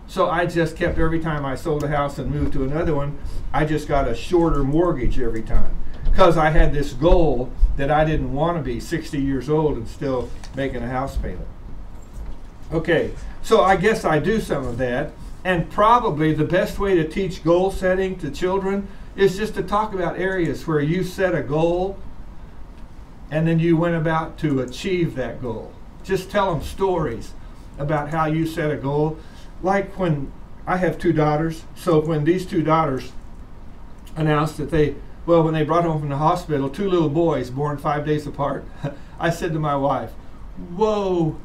So I just kept, every time I sold a house and moved to another one, I just got a shorter mortgage every time. Because I had this goal that I didn't want to be 60 years old and still making a house payment. Okay, so I guess I do some of that. And probably the best way to teach goal setting to children is just to talk about areas where you set a goal and then you went about to achieve that goal. Just tell them stories about how you set a goal. Like when I have 2 daughters, so when these 2 daughters announced that when they brought home from the hospital 2 little boys born 5 days apart, I said to my wife, whoa,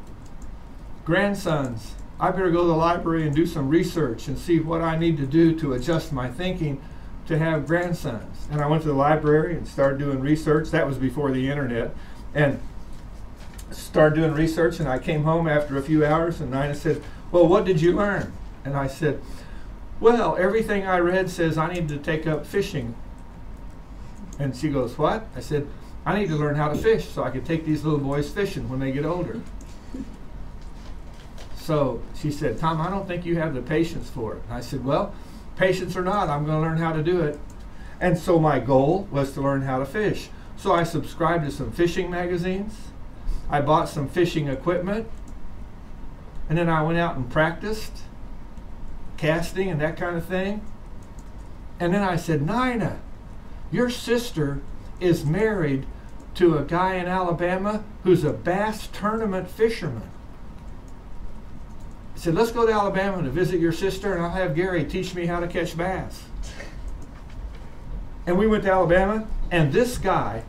grandsons, I better go to the library and do some research and see what I need to do to adjust my thinking to have grandsons. And I went to the library and started doing research. That was before the internet. And started doing research, and I came home after a few hours, and Nina said, well, what did you learn? And I said, well, everything I read says I need to take up fishing. And she goes, what? I said, I need to learn how to fish so I can take these little boys fishing when they get older. So she said, Tom, I don't think you have the patience for it. And I said, well, patience or not, I'm going to learn how to do it. And so my goal was to learn how to fish. So I subscribed to some fishing magazines. I bought some fishing equipment. And then I went out and practiced casting and that kind of thing. And then I said, Nina, your sister is married to a guy in Alabama who's a bass tournament fisherman. I said, let's go to Alabama to visit your sister, and I'll have Gary teach me how to catch bass. And we went to Alabama, and this guy,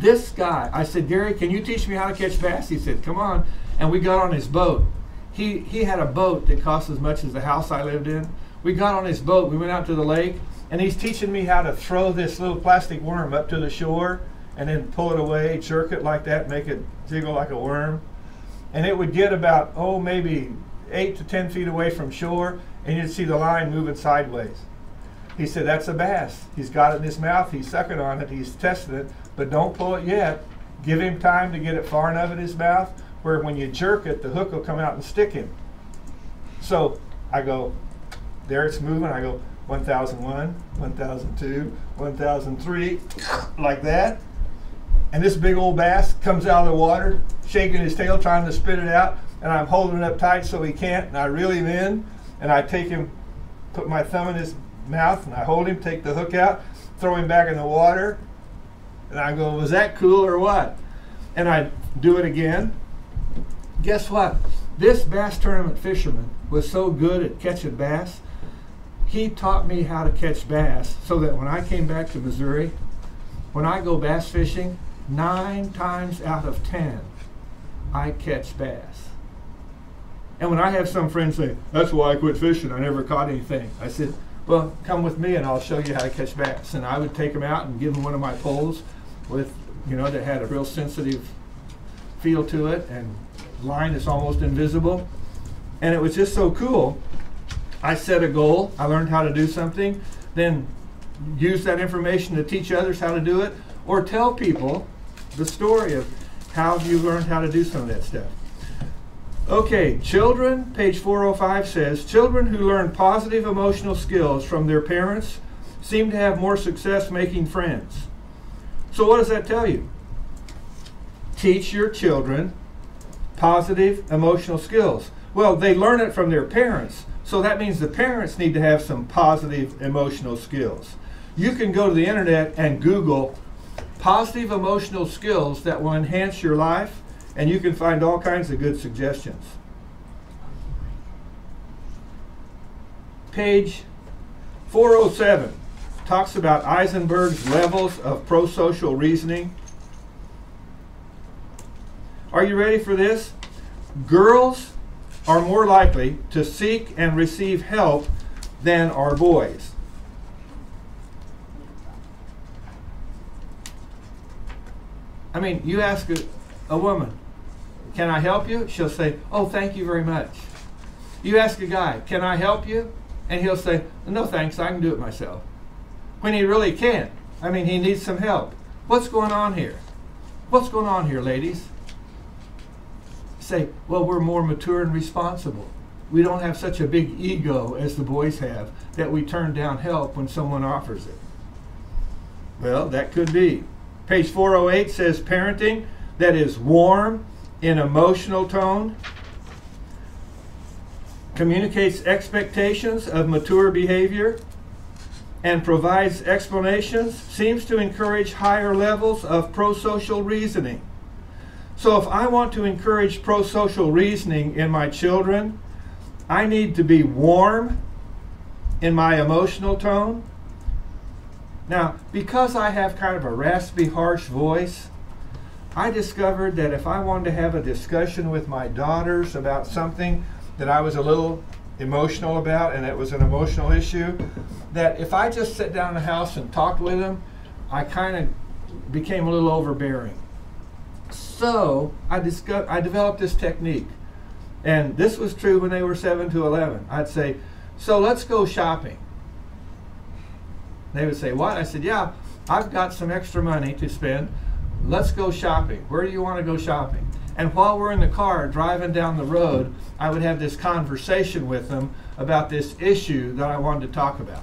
I said, Gary, can you teach me how to catch bass? He said, come on. And we got on his boat. He had a boat that cost as much as the house I lived in. We got on his boat, we went out to the lake, and he's teaching me how to throw this little plastic worm up to the shore and then pull it away, jerk it like that, make it jiggle like a worm. And it would get about, maybe 8 to 10 feet away from shore, and you'd see the line moving sideways. He said, that's a bass. He's got it in his mouth, he's sucking on it, he's testing it, but don't pull it yet. Give him time to get it far enough in his mouth where when you jerk it, the hook will come out and stick him. So I go, there it's moving, I go 1001, 1002, 1003, like that. And this big old bass comes out of the water, shaking his tail, trying to spit it out, and I'm holding it up tight so he can't, and I reel him in, and I take him, put my thumb in his mouth, and I hold him, take the hook out, throw him back in the water, and I go, was that cool or what? And I do it again. Guess what? This bass tournament fisherman was so good at catching bass, he taught me how to catch bass so that when I came back to Missouri, when I go bass fishing, 9 times out of 10, I catch bass. And when I have some friends say, that's why I quit fishing, I never caught anything. I said, well, come with me and I'll show you how to catch bass. And I would take them out and give them one of my poles with, that had a real sensitive feel to it and line that's almost invisible. And it was just so cool. I set a goal, I learned how to do something, then use that information to teach others how to do it, or tell people the story of how you learned how to do some of that stuff. Okay, children, page 405 says, children who learn positive emotional skills from their parents seem to have more success making friends. So what does that tell you? Teach your children positive emotional skills. Well, they learn it from their parents, so that means the parents need to have some positive emotional skills. You can go to the internet and Google positive emotional skills that will enhance your life, And you can find all kinds of good suggestions. Page 407 talks about Eisenberg's levels of prosocial reasoning. Are you ready for this? Girls are more likely to seek and receive help than are boys. I mean, you ask a woman, can I help you? She'll say, oh, thank you very much. You ask a guy, can I help you? And he'll say, no thanks, I can do it myself. When he really can't. I mean, he needs some help. What's going on here? What's going on here, ladies? Say, well, we're more mature and responsible. We don't have such a big ego as the boys have that we turn down help when someone offers it. Well, that could be. Page 408 says parenting that is warm in emotional tone, communicates expectations of mature behavior, and provides explanations, seems to encourage higher levels of prosocial reasoning. So if I want to encourage prosocial reasoning in my children, I need to be warm in my emotional tone. Now, because I have kind of a raspy, harsh voice, I discovered that if I wanted to have a discussion with my daughters about something that I was a little emotional about, and it was an emotional issue, that if I just sat down in the house and talked with them, I kind of became a little overbearing. So I developed this technique. And this was true when they were 7 to 11. I'd say, so let's go shopping. They would say, what? I said, yeah, I've got some extra money to spend. Let's go shopping. Where do you want to go shopping? And while we're in the car driving down the road, I would have this conversation with them about this issue that I wanted to talk about.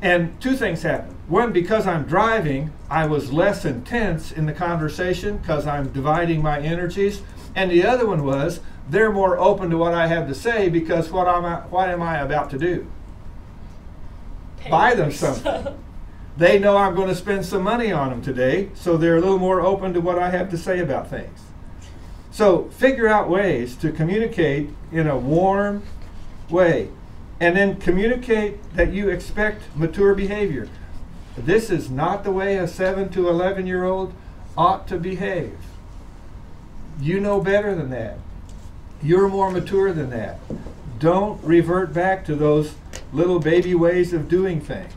And two things happened. One, because I'm driving, I was less intense in the conversation because I'm dividing my energies. And the other one was, they're more open to what I have to say because what am I about to do? Buy them something. They know I'm going to spend some money on them today, so they're a little more open to what I have to say about things. So figure out ways to communicate in a warm way. And then communicate that you expect mature behavior. This is not the way a 7 to 11-year-old ought to behave. You know better than that. You're more mature than that. Don't revert back to those little baby ways of doing things.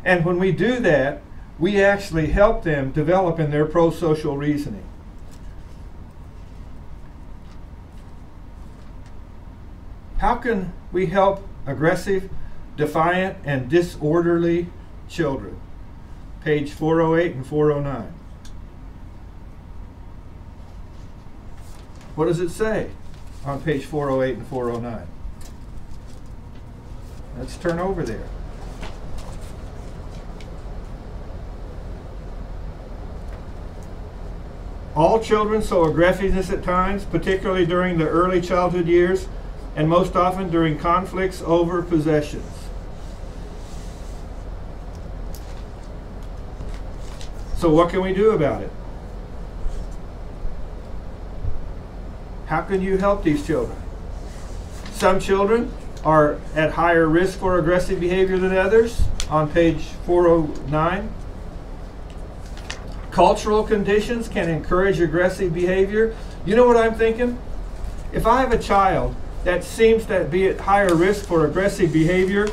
And when we do that, we actually help them develop in their prosocial reasoning. How can we help aggressive, defiant, and disorderly children? Page 408 and 409. What does it say on page 408 and 409? Let's turn over there. All children show aggressiveness at times, particularly during the early childhood years, and most often during conflicts over possessions. So what can we do about it? How can you help these children? Some children are at higher risk for aggressive behavior than others, on page 409. Cultural conditions can encourage aggressive behavior. You know what I'm thinking? If I have a child that seems to be at higher risk for aggressive behavior,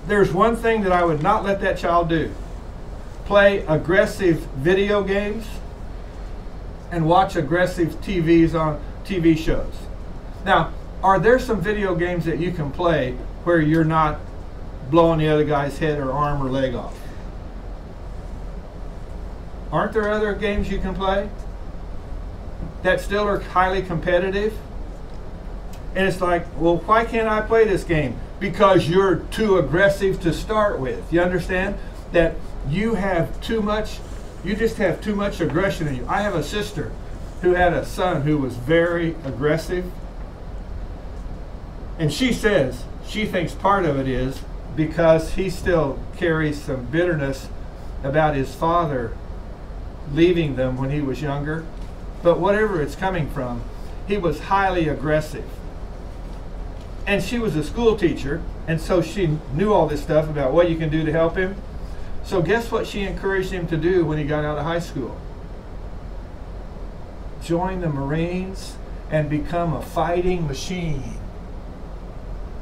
there's one thing that I would not let that child do. Play aggressive video games and watch aggressive TV shows. Now, are there some video games that you can play where you're not blowing the other guy's head or arm or leg off? Aren't there other games you can play that still are highly competitive? And it's like, well, why can't I play this game? Because you're too aggressive to start with. You understand that you have too much, you just have too much aggression in you. I have a sister who had a son who was very aggressive. And she says she thinks part of it is because he still carries some bitterness about his father leaving them when he was younger, but whatever it's coming from, he was highly aggressive. And she was a school teacher, and so she knew all this stuff about what you can do to help him. So guess what she encouraged him to do when he got out of high school? Join the Marines and become a fighting machine.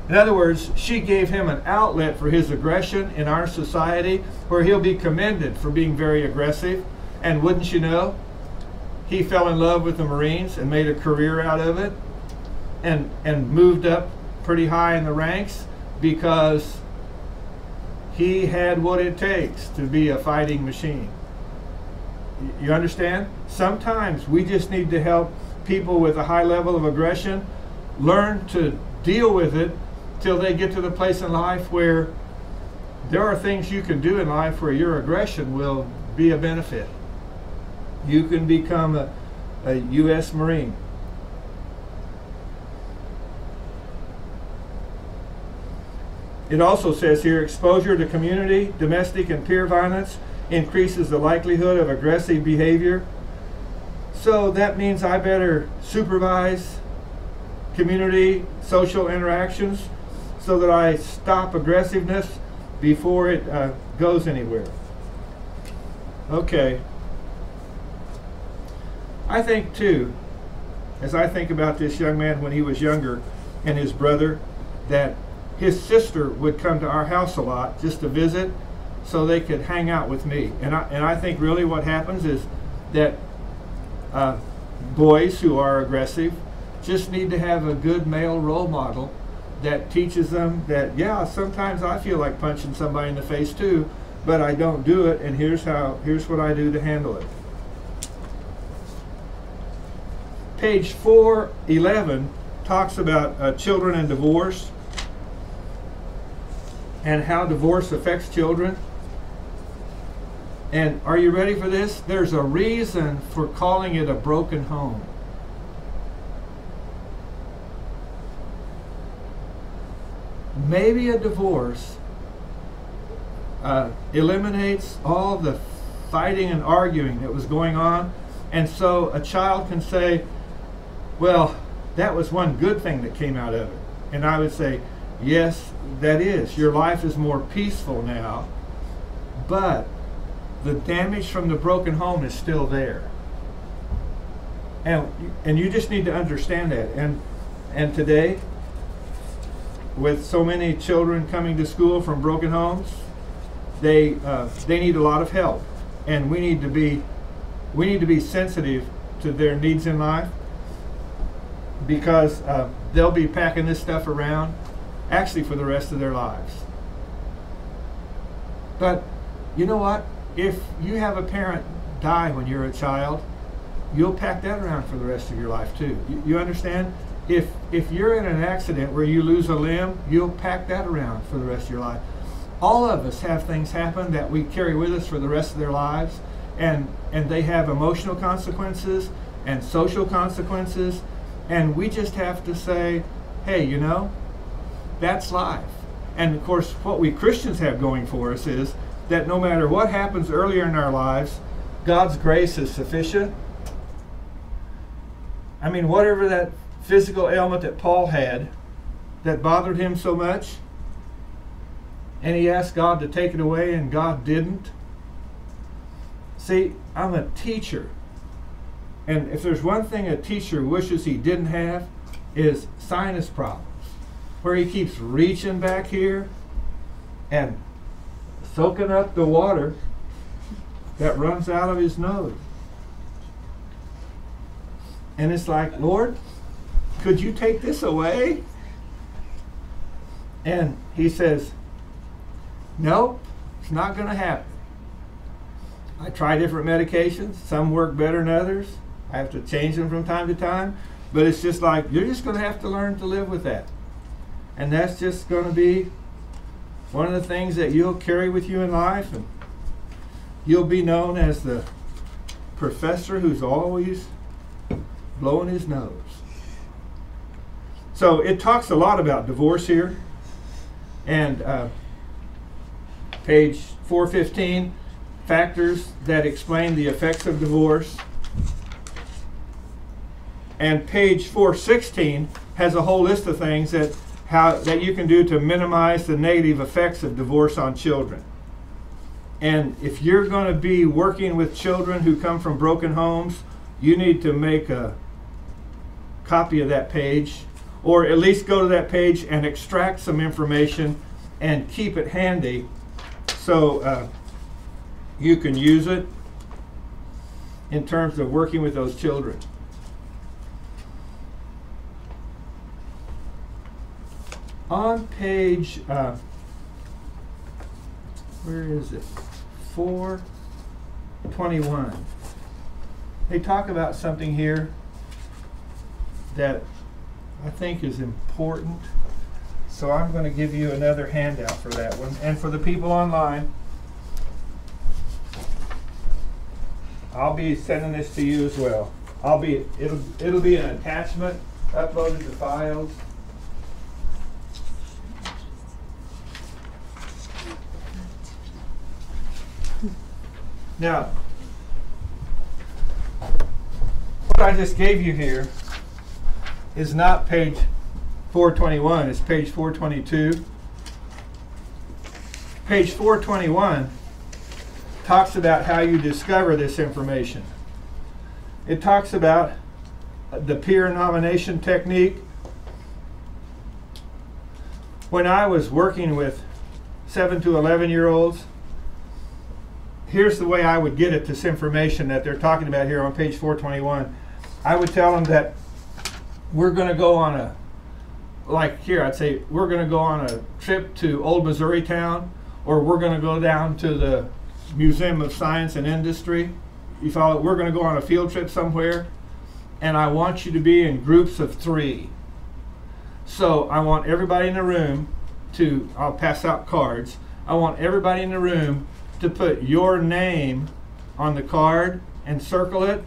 In other words, she gave him an outlet for his aggression in our society where he'll be commended for being very aggressive. And wouldn't you know, he fell in love with the Marines and made a career out of it and moved up pretty high in the ranks because he had what it takes to be a fighting machine. You understand? Sometimes we just need to help people with a high level of aggression learn to deal with it till they get to the place in life where there are things you can do in life where your aggression will be a benefit. You can become a U.S. Marine. It also says here, exposure to community, domestic, and peer violence increases the likelihood of aggressive behavior. So that means I better supervise community, social interactions so that I stop aggressiveness before it goes anywhere. Okay. I think too, as I think about this young man when he was younger and his brother, that his sister would come to our house a lot just to visit so they could hang out with me. And I think really what happens is that boys who are aggressive just need to have a good male role model that teaches them that, yeah, sometimes I feel like punching somebody in the face too, but I don't do it, and here's what I do to handle it. Page 411 talks about children and divorce and how divorce affects children. And are you ready for this? There's a reason for calling it a broken home. Maybe a divorce eliminates all the fighting and arguing that was going on, and so a child can say, well, that was one good thing that came out of it. And I would say, yes, that is. Your life is more peaceful now, but the damage from the broken home is still there. And you just need to understand that. And today, with so many children coming to school from broken homes, they need a lot of help, and we need to be sensitive to their needs in life, because they'll be packing this stuff around actually for the rest of their lives. But you know what? If you have a parent die when you're a child, you'll pack that around for the rest of your life too. You understand? If you're in an accident where you lose a limb, you'll pack that around for the rest of your life. All of us have things happen that we carry with us for the rest of their lives, and they have emotional consequences and social consequences, and we just have to say, hey, you know, that's life. And of course, what we Christians have going for us is that no matter what happens earlier in our lives, God's grace is sufficient. I mean, whatever that physical ailment that Paul had that bothered him so much, and he asked God to take it away, and God didn't. See, I'm a teacher. And if there's one thing a teacher wishes he didn't have, is sinus problems, where he keeps reaching back here and soaking up the water that runs out of his nose. And it's like, Lord, could you take this away? And he says, nope, it's not going to happen. I try different medications. Some work better than others. I have to change them from time to time. But it's just like, you're just going to have to learn to live with that. And that's just going to be one of the things that you'll carry with you in life. And you'll be known as the professor who's always blowing his nose. So it talks a lot about divorce here. And page 415, factors that explain the effects of divorce. And page 416 has a whole list of things that you can do to minimize the negative effects of divorce on children. And if you're going to be working with children who come from broken homes, you need to make a copy of that page, or at least go to that page and extract some information and keep it handy so you can use it in terms of working with those children. On page, where is it? 421. They talk about something here that I think is important. So I'm going to give you another handout for that one. And for the people online, I'll be sending this to you as well. It'll be an attachment uploaded to files. Now, what I just gave you here is not page 421, it's page 422. Page 421 talks about how you discover this information. It talks about the peer nomination technique. When I was working with 7 to 11-year-olds, here's the way I would get at this information that they're talking about here on page 421. I would tell them that we're going to go on a, like here, I'd say we're going to go on a trip to Old Missouri Town, or we're going to go down to the Museum of Science and Industry. You follow? We're going to go on a field trip somewhere, and I want you to be in groups of 3. So I want everybody in the room to, I'll pass out cards. I want everybody in the room to put your name on the card and circle it,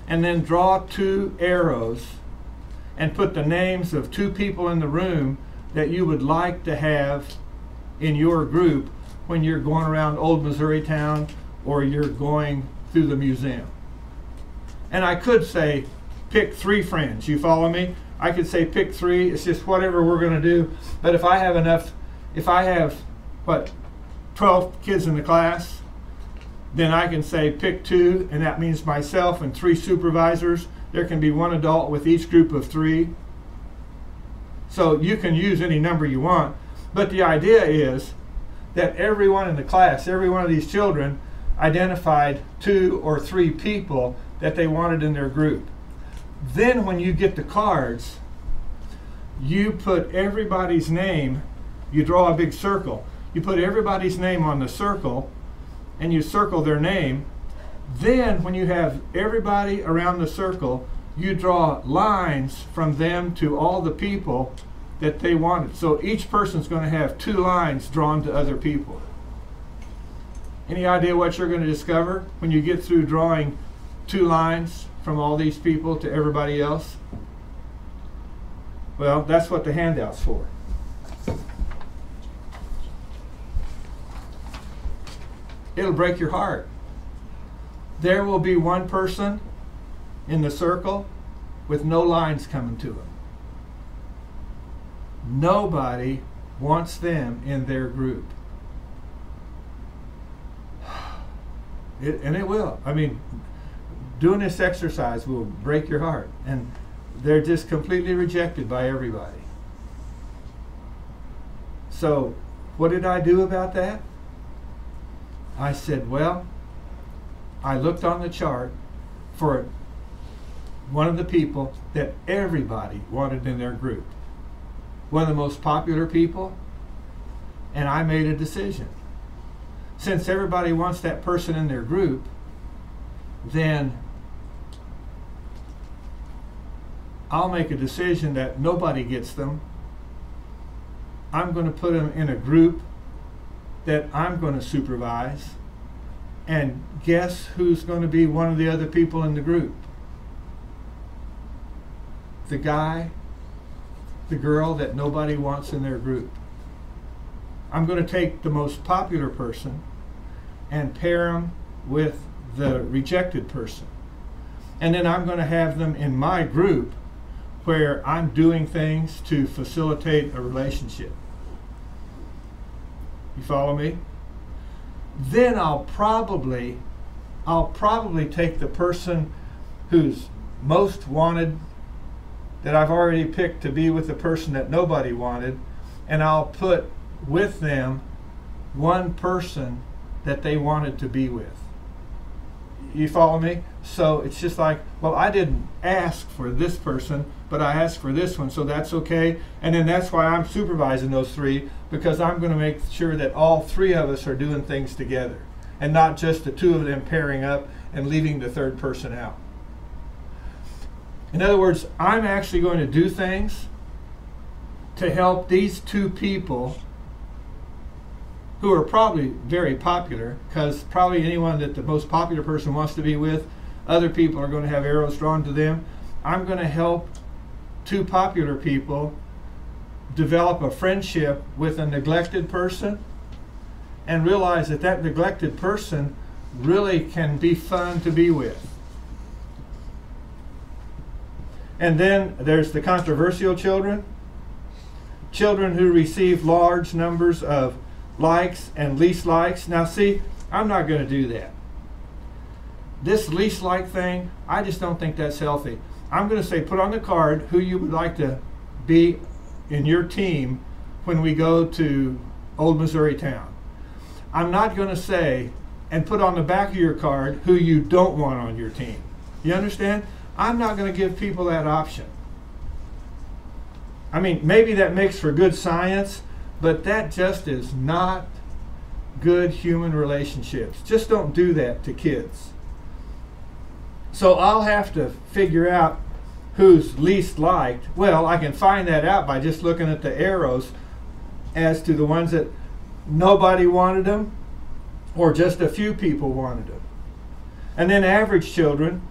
and then draw 2 arrows and put the names of 2 people in the room that you would like to have in your group when you're going around Old Missouri Town or you're going through the museum. And I could say pick 3 friends, you follow me? I could say pick 3, it's just whatever we're going to do. But if I have what, 12 kids in the class, then I can say pick 2, and that means myself and 3 supervisors. There can be 1 adult with each group of 3. So you can use any number you want, but the idea is that everyone in the class, every one of these children, identified 2 or 3 people that they wanted in their group. Then when you get the cards, you put everybody's name, you draw a big circle. You put everybody's name on the circle, and you circle their name. Then when you have everybody around the circle, you draw lines from them to all the people that they wanted. So each person's going to have 2 lines drawn to other people. Any idea what you're going to discover when you get through drawing 2 lines from all these people to everybody else? Well, that's what the handout's for. It'll break your heart. There will be 1 person in the circle with no lines coming to them. Nobody wants them in their group. And it will. I mean, doing this exercise will break your heart. And they're just completely rejected by everybody. So, what did I do about that? I said, well, I looked on the chart for one of the people that everybody wanted in their group. One of the most popular people, and I made a decision. Since everybody wants that person in their group, then I'll make a decision that nobody gets them. I'm going to put them in a group that I'm going to supervise, and guess who's going to be one of the other people in the group? The guy, the girl that nobody wants in their group. I'm going to take the most popular person and pair them with the rejected person. And then I'm going to have them in my group where I'm doing things to facilitate a relationship. You follow me? Then I'll probably take the person who's most wanted, that I've already picked to be with the person that nobody wanted, and I'll put with them one person that they wanted to be with. You follow me? So it's just like, well, I didn't ask for this person, but I asked for this one, so that's okay. And then that's why I'm supervising those three, because I'm going to make sure that all three of us are doing things together, and not just the two of them pairing up and leaving the third person out. In other words, I'm actually going to do things to help these two people who are probably very popular, because probably anyone that the most popular person wants to be with, other people are going to have arrows drawn to them. I'm going to help two popular people develop a friendship with a neglected person and realize that that neglected person really can be fun to be with. And then there's the controversial children. Children who receive large numbers of likes and least likes. Now see, I'm not going to do that. This least like thing, I just don't think that's healthy. I'm going to say, put on the card who you would like to be in your team when we go to Old Missouri Town. I'm not going to say, and put on the back of your card who you don't want on your team. You understand? I'm not going to give people that option. I mean, maybe that makes for good science, but that just is not good human relationships. Just don't do that to kids. So I'll have to figure out who's least liked. Well, I can find that out by just looking at the arrows as to the ones that nobody wanted them or just a few people wanted them. And then average children,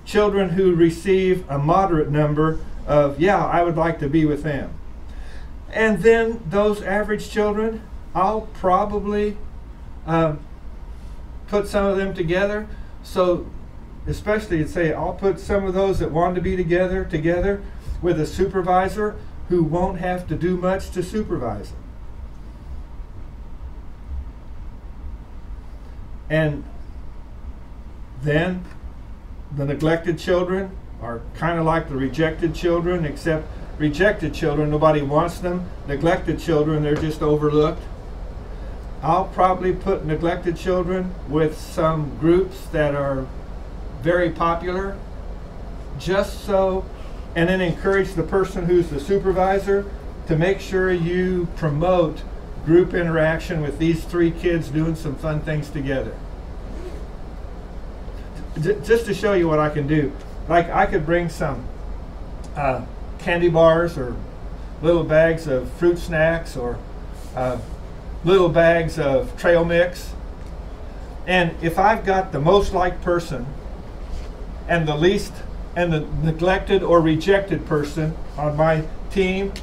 children who receive a moderate number of, yeah, I would like to be with them. And then those average children, I'll probably put some of them together. So especially, say, I'll put some of those that want to be together with a supervisor who won't have to do much to supervise them. And then the neglected children are kind of like the rejected children, except rejected children, nobody wants them. Neglected children, they're just overlooked. I'll probably put neglected children with some groups that are very popular, just so, and then encourage the person who's the supervisor to make sure you promote group interaction with these three kids doing some fun things together. Just to show you what I can do, like I could bring some candy bars or little bags of fruit snacks or little bags of trail mix, and if I've got the most liked person and the least and the neglected or rejected person on my team,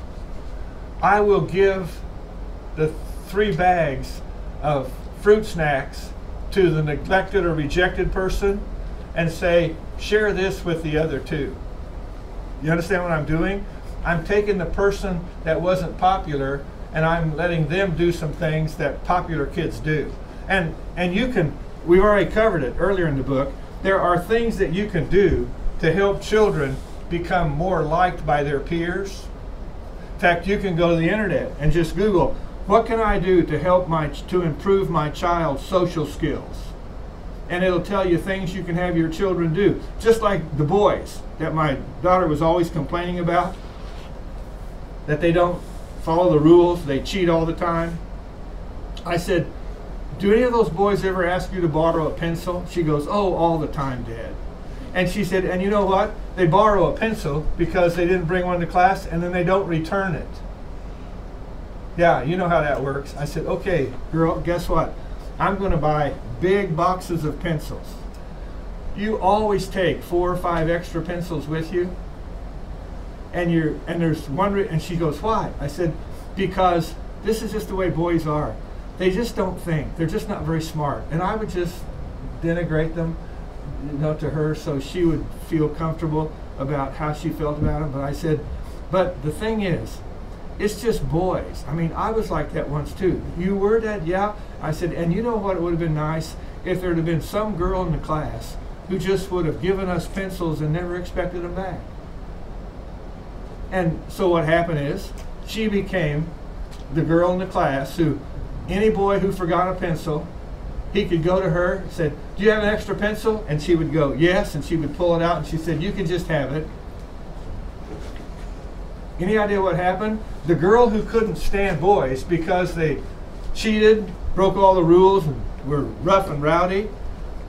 I will give the 3 bags of fruit snacks to the neglected or rejected person and say, share this with the other 2. You understand what I'm doing? I'm taking the person that wasn't popular and I'm letting them do some things that popular kids do. And you can, we've already covered it earlier in the book, there are things that you can do to help children become more liked by their peers. In fact, you can go to the internet and just Google, what can I do to help to improve my child's social skills? And it'll tell you things you can have your children do. Just like the boys that my daughter was always complaining about, that they don't follow the rules, they cheat all the time. I said, do any of those boys ever ask you to borrow a pencil? She goes, oh, all the time, Dad. And she said, and you know what? They borrow a pencil because they didn't bring one to class and then they don't return it. Yeah, you know how that works. I said, okay, girl, guess what? I'm going to buy big boxes of pencils. You always take 4 or 5 extra pencils with you. And there's one, and she goes, why? I said, because this is just the way boys are. They just don't think. They're just not very smart. And I would just denigrate them, to her, so she would feel comfortable about how she felt about them. But I said, but the thing is, it's just boys. I mean, I was like that once too. You were, Dad? Yeah. I said, and you know what? It would have been nice if there had been some girl in the class who just would have given us pencils and never expected them back. And so what happened is, she became the girl in the class who, any boy who forgot a pencil, he could go to her and said, do you have an extra pencil? And she would go, yes, and she would pull it out and she said, you can just have it. Any idea what happened? The girl who couldn't stand boys because they cheated, broke all the rules, and were rough and rowdy,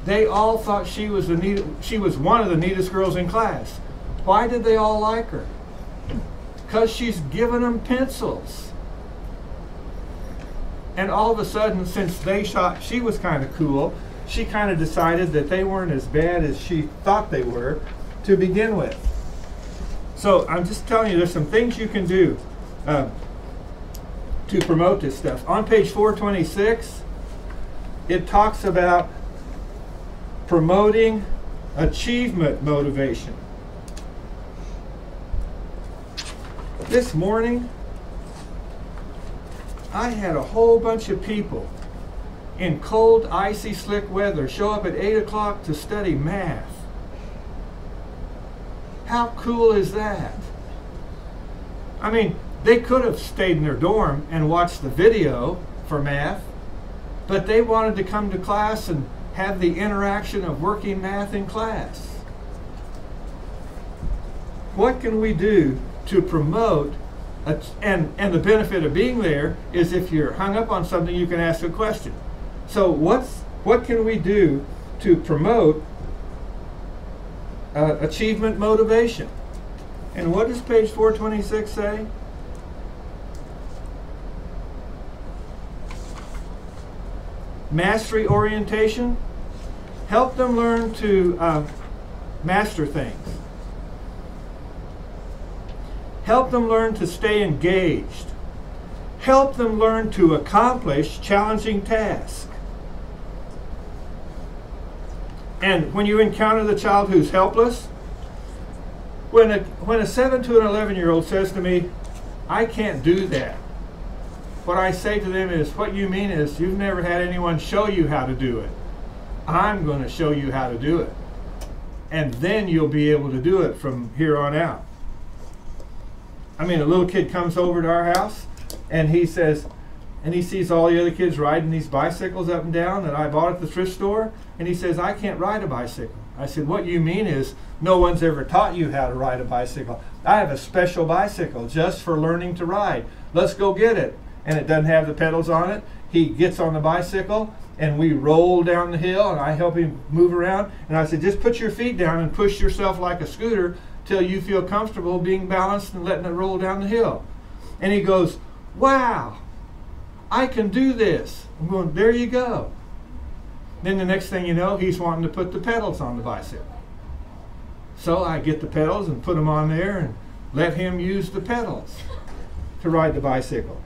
they all thought she was one of the neatest girls in class. Why did they all like her? Because she's giving them pencils. And all of a sudden, since they thought she was kind of cool, she kind of decided that they weren't as bad as she thought they were to begin with. So I'm just telling you, there's some things you can do to promote this stuff. On page 426, it talks about promoting achievement motivation. This morning, I had a whole bunch of people in cold, icy, slick weather show up at 8 o'clock to study math. How cool is that? I mean, they could have stayed in their dorm and watched the video for math, but they wanted to come to class and have the interaction of working math in class. What can we do to promote, and the benefit of being there is if you're hung up on something, you can ask a question. So what can we do to promote achievement motivation? And what does page 426 say? Mastery orientation. Help them learn to master things. Help them learn to stay engaged. Help them learn to accomplish challenging tasks. And when you encounter the child who's helpless, when a 7 to an 11-year-old says to me, I can't do that, what I say to them is, what you mean is you've never had anyone show you how to do it. I'm going to show you how to do it. And then you'll be able to do it from here on out. I mean, a little kid comes over to our house and he says, and he sees all the other kids riding these bicycles up and down that I bought at the thrift store, and he says, I can't ride a bicycle. I said, what you mean is no one's ever taught you how to ride a bicycle. I have a special bicycle just for learning to ride. Let's go get it. And it doesn't have the pedals on it. He gets on the bicycle and we roll down the hill and I help him move around. And I said, just put your feet down and push yourself like a scooter till you feel comfortable being balanced and letting it roll down the hill. And he goes, wow, I can do this. I'm going, there you go. Then the next thing you know, he's wanting to put the pedals on the bicycle. So I get the pedals and put them on there and let him use the pedals to ride the bicycle.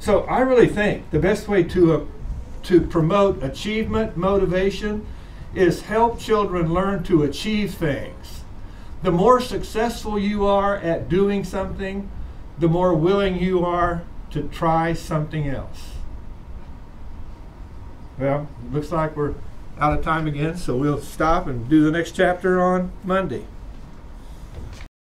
So I really think the best way to promote achievement motivation is help children learn to achieve things. The more successful you are at doing something, the more willing you are to try something else. Well, looks like we're out of time again, so we'll stop and do the next chapter on Monday.